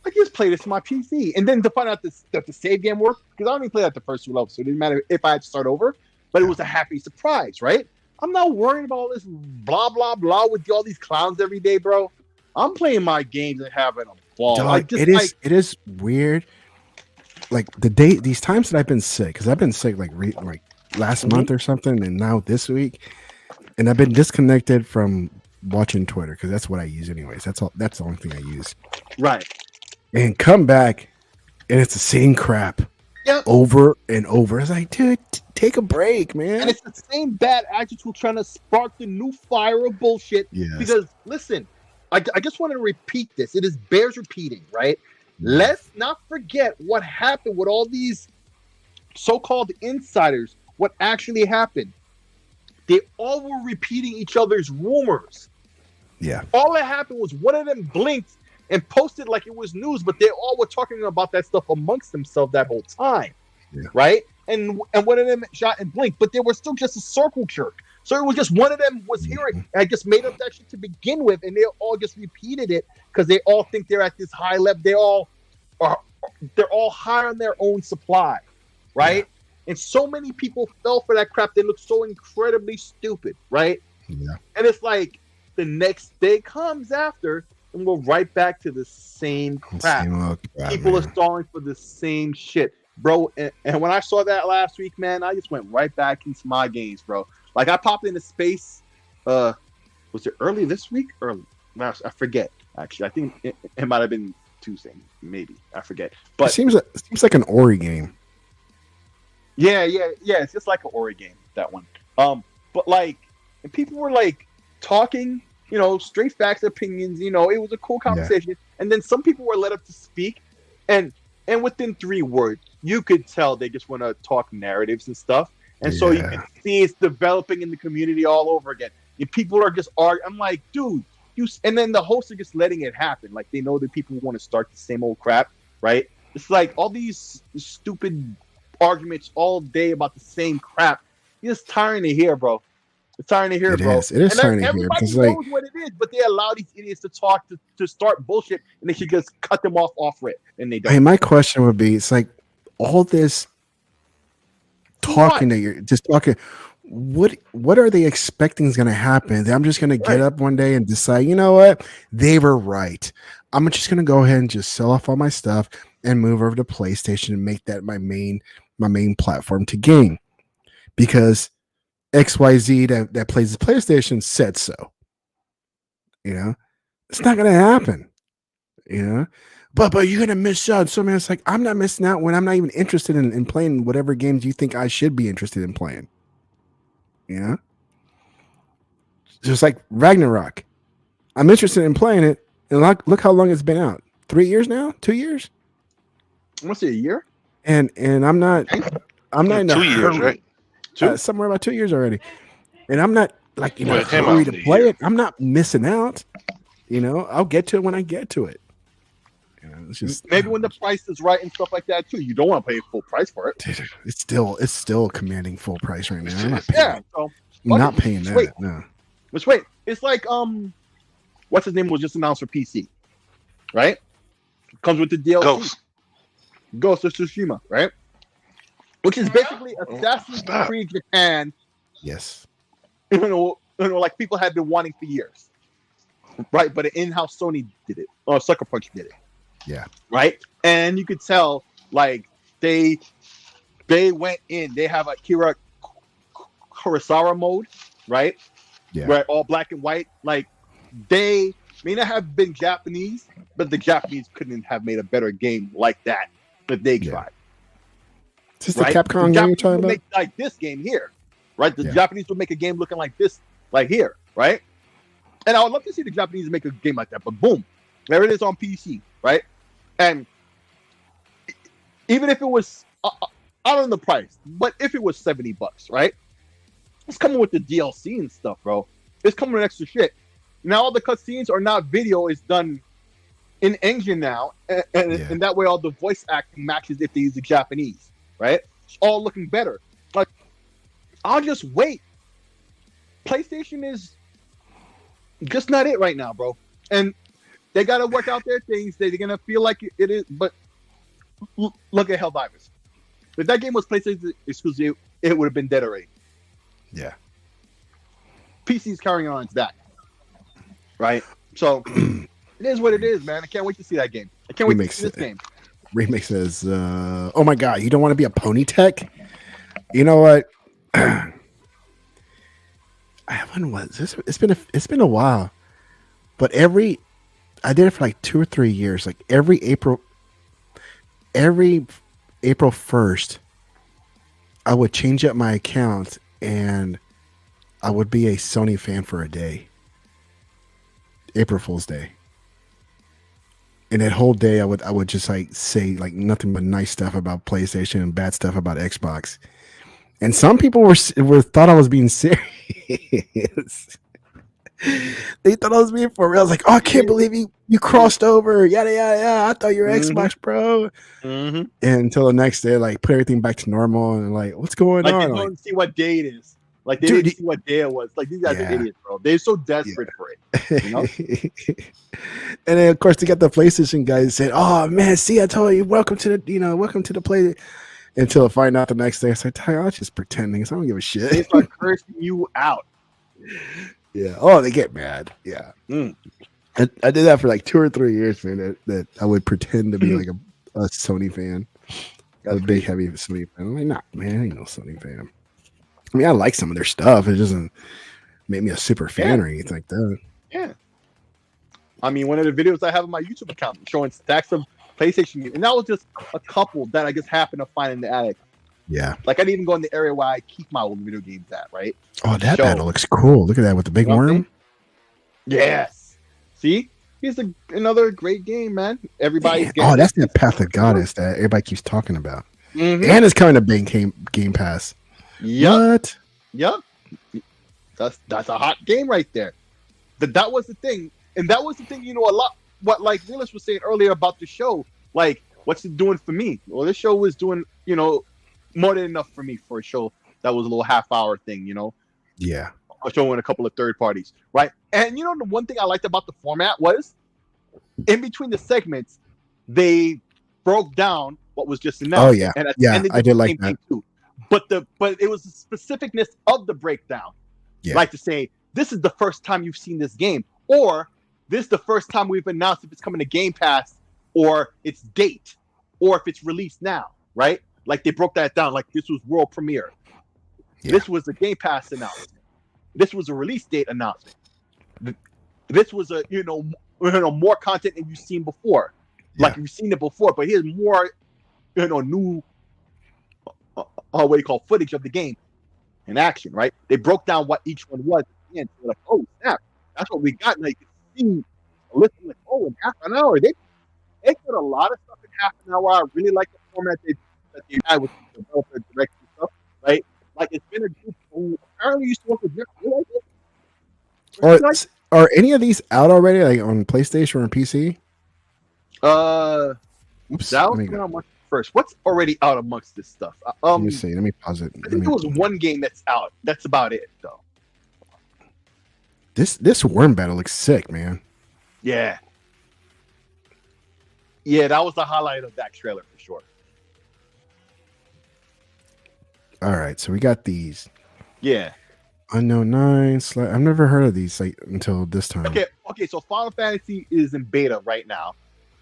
I can just play this on my PC. And then to find out that the save game worked, because I only played at the first 2 levels, so it didn't matter if I had to start over, but it was a happy surprise, right? I'm not worrying about all this blah, blah, blah with all these clowns every day, bro. I'm playing my games and having a ball. Dog, it is weird. Like these times that I've been sick, because I've been sick like last month or something, and now this week, and I've been disconnected from watching Twitter because that's what I use anyways. That's the only thing I use. Right. And come back, and it's the same crap over and over. It's like, dude, take a break, man. And it's the same bad attitude trying to spark the new fire of bullshit. Yes. Because, listen, I just want to repeat this. It bears repeating, right? Let's not forget what happened with all these so-called insiders, what actually happened. They all were repeating each other's rumors. Yeah. All that happened was one of them blinked and posted like it was news, but they all were talking about that stuff amongst themselves that whole time, right? And one of them shot and blinked, but they were still just a circle jerk. So it was just one of them was hearing. I just made up that shit to begin with, and they all just repeated it because they all think they're at this high level. They're all high on their own supply, right? Yeah. And so many people fell for that crap. They look so incredibly stupid, right? Yeah. And it's like the next day comes after, and we're right back to the same crap. People are stalling for the same shit, bro. And when I saw that last week, man, I just went right back into my games, bro. Like I popped into space, was it early this week? Early, I forget. Actually, I think it might have been Tuesday, maybe. I forget. But it seems like an Ori game. Yeah. It's just like an Ori game, that one. But like, and people were like talking, straight facts, opinions. It was a cool conversation. Yeah. And then some people were let up to speak, and within 3 words, you could tell they just want to talk narratives and stuff. And so you can see it's developing in the community all over again. And people are just arguing. I'm like, dude, and then the hosts are just letting it happen. Like, they know that people want to start the same old crap, right? It's like all these stupid arguments all day about the same crap. It's tiring to hear, bro. It's tiring to hear, bro. It is tiring to hear. Everybody knows what it is, but they allow these idiots to talk to start bullshit, and they should just cut them off rip, and they don't. Hey, my question would be: it's like all this talking that you're just talking. What are they expecting is going to happen? I'm just going to get up one day and decide, you know what? They were right. I'm just going to go ahead and just sell off all my stuff and move over to PlayStation and make that my main platform to game, because XYZ that plays the PlayStation said so. It's not going to happen. But you're going to miss out. So, man, it's like, I'm not missing out when I'm not even interested in playing whatever games you think I should be interested in playing. Just like Ragnarok. I'm interested in playing it. And look how long it's been out. 3 years now? 2 years? I want to say a year. And I'm not in a 2 years, hurry. Right? Somewhere about 2 years already. And I'm not like, hurry to play it. I'm not missing out. I'll get to it when I get to it. It's just, maybe when the price is right and stuff like that too. You don't want to pay full price for it. Dude, it's still commanding full price right now. I'm not paying that. Wait. No. Let's wait. It's like what's his name was just announced for PC, right? Comes with the DLC. Ghost of Tsushima, right? Which is basically Assassin's Creed Japan. Yes. Like people have been wanting for years, right? But in-house Sony did it, or Sucker Punch did it. Yeah. Right. And you could tell, like they went in. They have a Kira Kurosawa mode, right? Yeah. Right. All black and white. Like they may not have been Japanese, but the Japanese couldn't have made a better game like that. But they tried. Is this the Capcom game you're talking about? Make like this game here, right? The Yeah. Japanese would make a game looking like this, like here, right? And I would love to see the Japanese make a game like that. But boom, there it is on PC, right? And even if it was, I don't know the price, but if it was $70, right? It's coming with the DLC and stuff, bro. It's coming with extra shit. Now all the cutscenes are not video; it's done in engine now, and that way all the voice acting matches if they use the Japanese, right? It's all looking better. Like, I'll just wait. PlayStation is just not it right now, bro. And they got to work out their things. They're going to feel like it is. But look at Helldivers. If that game was PlayStation exclusive, it would have been dead already. Yeah. PC's carrying on its back. Right? So, it is what it is, man. I can't wait to see that game. I can't wait to see this game. Remake says, oh my God, you don't want to be a pony tech? You know what? When was this? It's been a while. But I did it for like 2 or 3 years. Like every April 1st, I would change up my account and I would be a Sony fan for a day. April Fool's Day. And that whole day I would just like say like nothing but nice stuff about PlayStation and bad stuff about Xbox. And some people were thought I was being serious. They thought I was being for real. I was like, oh, I can't believe you crossed over. Yada yada yada. I thought you were Xbox Pro. Mm-hmm. And until the next day, like put everything back to normal and like, what's going on? They like, don't see what day it is. Like they didn't see what day it was. Like these guys are idiots, bro. They're so desperate for it. You know? And then of course they got the PlayStation guys said, oh man, see, I told you, welcome to the play. Until I find out the next day, I said, I was just pretending. So I don't give a shit. They start cursing you out. Yeah. Oh, they get mad. Yeah. I did that for like 2 or 3 years, man. That I would pretend to be like a Sony fan. A big, heavy Sony fan. I'm like, nah, man, I ain't no Sony fan. I mean, I like some of their stuff. It doesn't make me a super fan or anything like that. Yeah. I mean, one of the videos I have on my YouTube account showing stacks of PlayStation games, and that was just a couple that I just happened to find in the attic. Yeah. Like I didn't even go in the area where I keep my old video games at, right? Oh, that battle looks cool. Look at that with the big worm. Yes. See? Here's another great game, man. Everybody's getting that's the Path of Goddess that everybody keeps talking about. Mm-hmm. And it's coming to Game Pass. Yep. What? Yep. That's a hot game right there. That was the thing. And that was the thing, a lot what like Willis was saying earlier about the show. Like, what's it doing for me? Well, this show was doing, more than enough for me for a show that was a little half-hour thing, Yeah. Showing a couple of third parties, right? And the one thing I liked about the format was in between the segments, they broke down what was just announced. Oh yeah, and I did like that too. But it was the specificness of the breakdown, like to say this is the first time you've seen this game, or this is the first time we've announced if it's coming to Game Pass, or its date, or if it's released now, right? Like they broke that down. Like this was world premiere. Yeah. This was a Game Pass announcement. This was a release date announcement. This was a more content than you've seen before. Like you've seen it before, but here's more new what do you call footage of the game in action, right? They broke down what each one was, and they're like, oh snap, that's what we got. And like see, listen, like, oh, in half an hour, they put a lot of stuff in half an hour. I really like the format that they had with the developer direction stuff, right? Like it's been a group who apparently used to work with Jeff. You like it? Are any of these out already, like on PlayStation or on PC? That was coming out much first. What's already out amongst this stuff? Let me see. Let me pause it. I think there was one game that's out. That's about it, though. This worm battle looks sick, man. Yeah. Yeah, that was the highlight of that trailer for sure. All right, so we got these. Yeah. Unknown 9. I've never heard of these until this time. Okay. So Final Fantasy is in beta right now,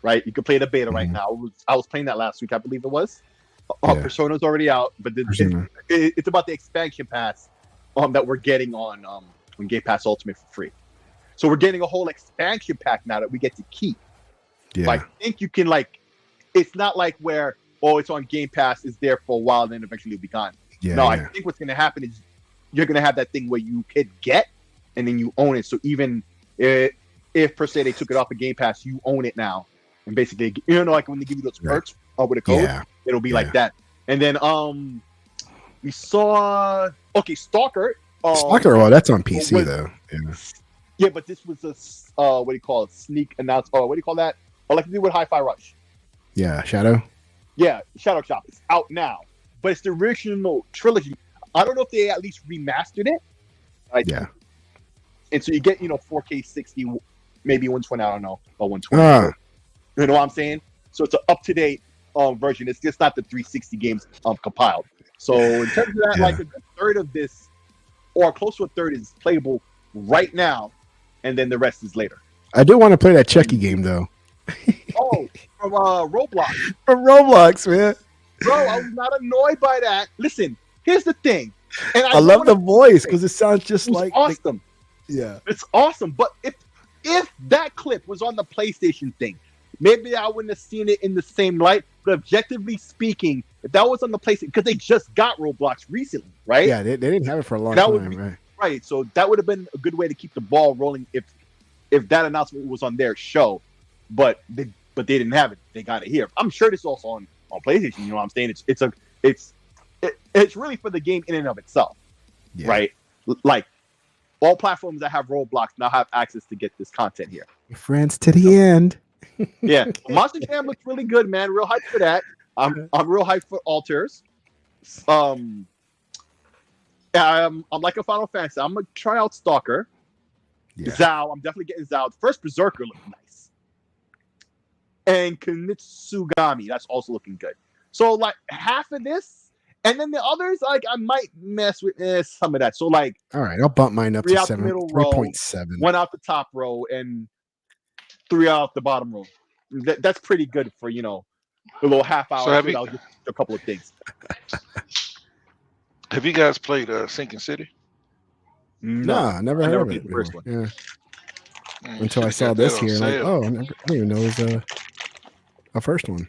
right? You can play the beta right now. I was playing that last week, I believe it was. Persona's already out, but it's about the expansion pass that we're getting on Game Pass Ultimate for free. So we're getting a whole expansion pack now that we get to keep. Yeah. So I think you can it's not like where it's on Game Pass, it's there for a while, and then eventually it'll be gone. Yeah, no, I think what's going to happen is you're going to have that thing where you could get and then you own it. So even if per se they took it off of Game Pass, you own it now. And basically, like when they give you those perks with a code, it'll be like that. And then we saw Stalker. Stalker, well, that's on PC though. Yeah, but this was a what do you call it? Sneak announcement. What do you call that? Like they do with Hi-Fi Rush. Yeah, Shadow. Yeah, Shadow Shop. It's out now, but it's the original trilogy. I don't know if they at least remastered it. Yeah. And so you get 4K 60, maybe 120. I don't know, or 120. You know what I'm saying? So it's an up-to-date version. It's just not the 360 games compiled. So in terms of that, like a good third of this, or close to a third, is playable right now, and then the rest is later. I do want to play that Chucky game though. From Roblox. From Roblox, man. Bro, I was not annoyed by that. Listen, here's the thing. And I love the voice because it sounds just like awesome. Yeah, it's awesome. But if that clip was on the PlayStation thing, maybe I wouldn't have seen it in the same light. But objectively speaking, if that was on the PlayStation, because they just got Roblox recently, right? Yeah, they didn't have it for a long time, right? Right. So that would have been a good way to keep the ball rolling if that announcement was on their show, but they didn't have it. They got it here. I'm sure this is also on PlayStation. You know what I'm saying? It's really for the game in and of itself, right? Like all platforms that have Roblox now have access to get this content here. Friends to the end. Yeah, Monster Jam looks really good, man. Real hyped for that. I'm real hyped for Alters. I'm like a Final Fantasy. I'm gonna try out Stalker. Yeah. Zao, I'm definitely getting Zao. First Berserker looked nice, and Kunitsugami, that's also looking good. So like half of this, and then the others, like I might mess with some of that. So like, all right, I'll bump mine up to 3.7, 1 out the top row, and 3 out the bottom row. That's pretty good for a little half hour. So just a couple of things. Have you guys played Sinking City? No, never heard of it. The first one. Yeah. Man, Until I should've saw got this that on here, like, sale. oh, I didn't even know it was a first one.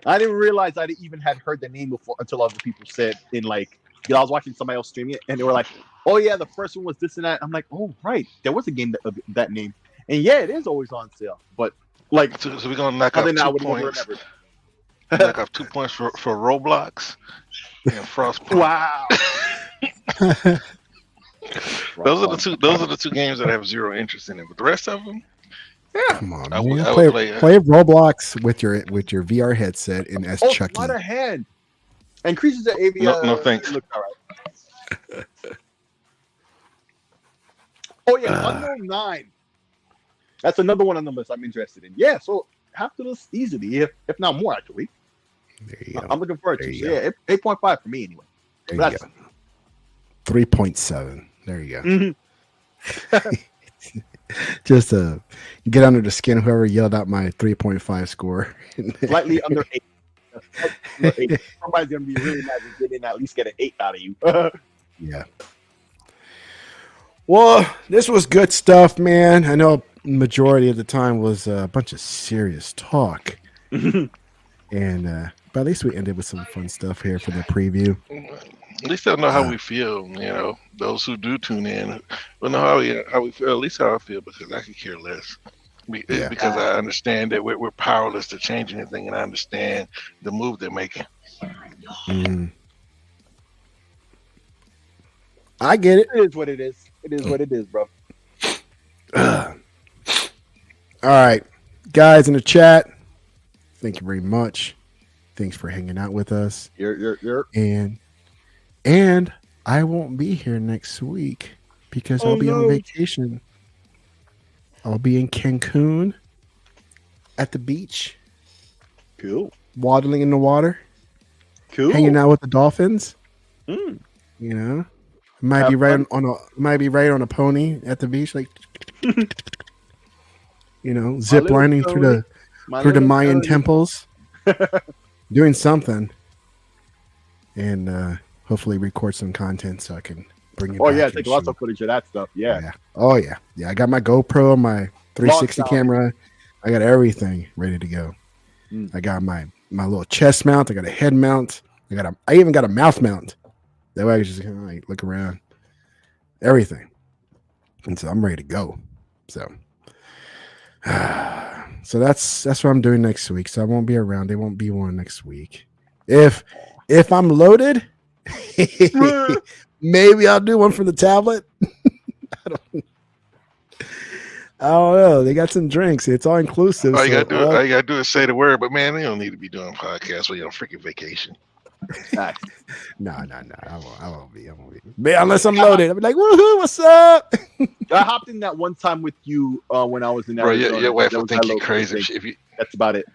I didn't realize I even had heard the name before until other people said in like, you know, I was watching somebody else streaming it, and they were like, "Oh yeah, the first one was this and that." I'm like, "Oh right, there was a game of that name." And yeah, it is always on sale. But like, So we're gonna knock off other than that, I 2 would never points. remember. Knock off 2 points for Roblox and Frostpunk. Wow. Those are the two games that I have zero interest in. But the rest of them, yeah, Come on, I man. would Play play. Roblox with your VR headset and as Oh, Chucky. sleight of hand. Increases the AV. No, thanks. Look, all right. Oh yeah, Unknown 9. That's another one on the list I'm interested in. Yeah, so half the list easily, if not more actually. There you go. I'm looking forward to There it. you So, yeah, 8.5 for me anyway. There you That's- go. 3.7. There you go. Mhm. Just get under the skin of whoever yelled out my 3.5 score. Slightly under 8. Somebody's gonna be really mad if they didn't at least get an 8 out of you. Yeah. Well, this was good stuff, man. I know majority of the time was a bunch of serious talk. And but at least we ended with some fun stuff here for the preview. At least they'll know how we feel. You know, those who do tune in will know how we feel. At least how I feel, because I could care less. Because I understand that we're powerless to change anything, and I understand the move they're making. Mm. I get it. It is what it is. It is what it is, bro. All right, guys in the chat, thank you very much. Thanks for hanging out with us. You're. And I won't be here next week because I'll be on vacation. I'll be in Cancun at the beach, Cool. waddling in the water, Cool. hanging out with the dolphins. Mm. You know, might be right on a pony at the beach, like you know, zip little lining Tony. through the Mayan Tony. temples, doing something, and hopefully record some content so I can bring it. Oh back yeah, and take lots show. of footage of that stuff. Yeah. Oh yeah. I got my GoPro, my 360 Long camera. I got everything ready to go. Mm. I got my little chest mount. I got a head mount. I even got a mouth mount. That way I can just kind of like look around. Everything. And so I'm ready to go. So that's what I'm doing next week. So I won't be around. There won't be one next week. If I'm loaded, maybe I'll do one for the tablet. I don't know. They got some drinks. It's all inclusive. All you gotta do is say the word. But man, they don't need to be doing podcasts while you're on freaking vacation. No. I won't be. Man, unless I'm loaded. I'll be like, woohoo, what's up? I hopped in that one time with you when I was in Bro, Arizona. your wife That will was think my you're local crazy. thing. That's about it.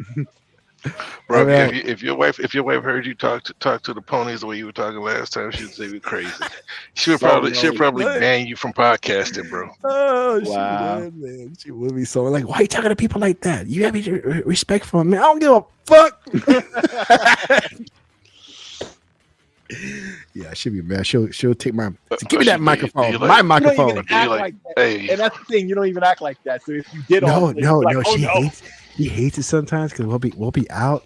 Bro, I mean, if your wife heard you talk to the ponies the way you were talking last time, she'd say you're crazy. She'll probably ban you from podcasting, bro. Oh, Wow. she would, man. She would be so like, why are you talking to people like that? You have any respect for them, man. I don't give a fuck. Yeah, she'll be mad. She'll take my give me that microphone. My microphone. You don't even act like that. Hey, And that's the thing, you don't even act like that. So if you did No, all He hates it sometimes because we'll be out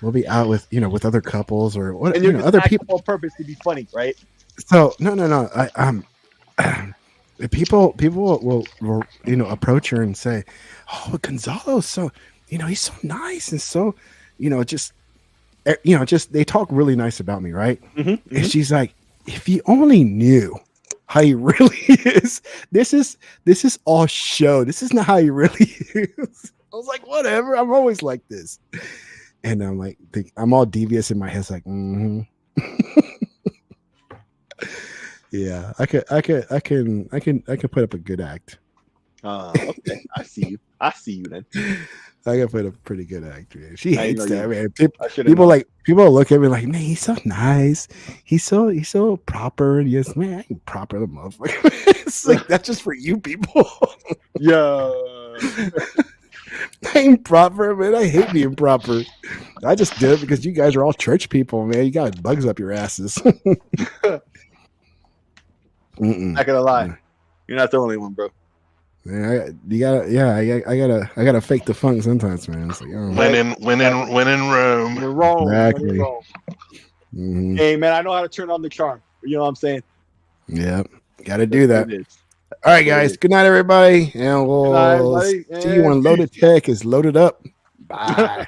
with with other couples or what and you're just other acting people. on purpose to be funny, right? So no. People will approach her and say, "Oh, Gonzalo's so he's so nice and so just they talk really nice about me, right?" Mm-hmm. And she's like, "If you only knew how he really is, this is all show. This is not how he really is." I was like, "Whatever. I'm always like this," and I'm like, I'm all devious in my head. It's like, mm-hmm. Yeah, I can put up a good act. Okay, I see you then. I can put a pretty good act. Man. She I hates know that, you- man. People Look at me like, man, he's so nice. He's so proper. Yes, man, I ain't proper, the motherfucker. It's like that's just for you people. Yeah. I ain't proper, man. I hate being proper. I just did it because you guys are all church people, man. You got bugs up your asses. Not gonna lie, you're not the only one, bro. Yeah, I gotta fake the funk sometimes, man. It's like, oh, when in Rome. You're wrong. Exactly. You're wrong. mhm. Hey, man, I know how to turn on the charm. You know what I'm saying? Yep, gotta do that. It is. All right, guys. Good night, everybody, and we'll Good night, buddy. see you when Loaded Tech is loaded up. Bye.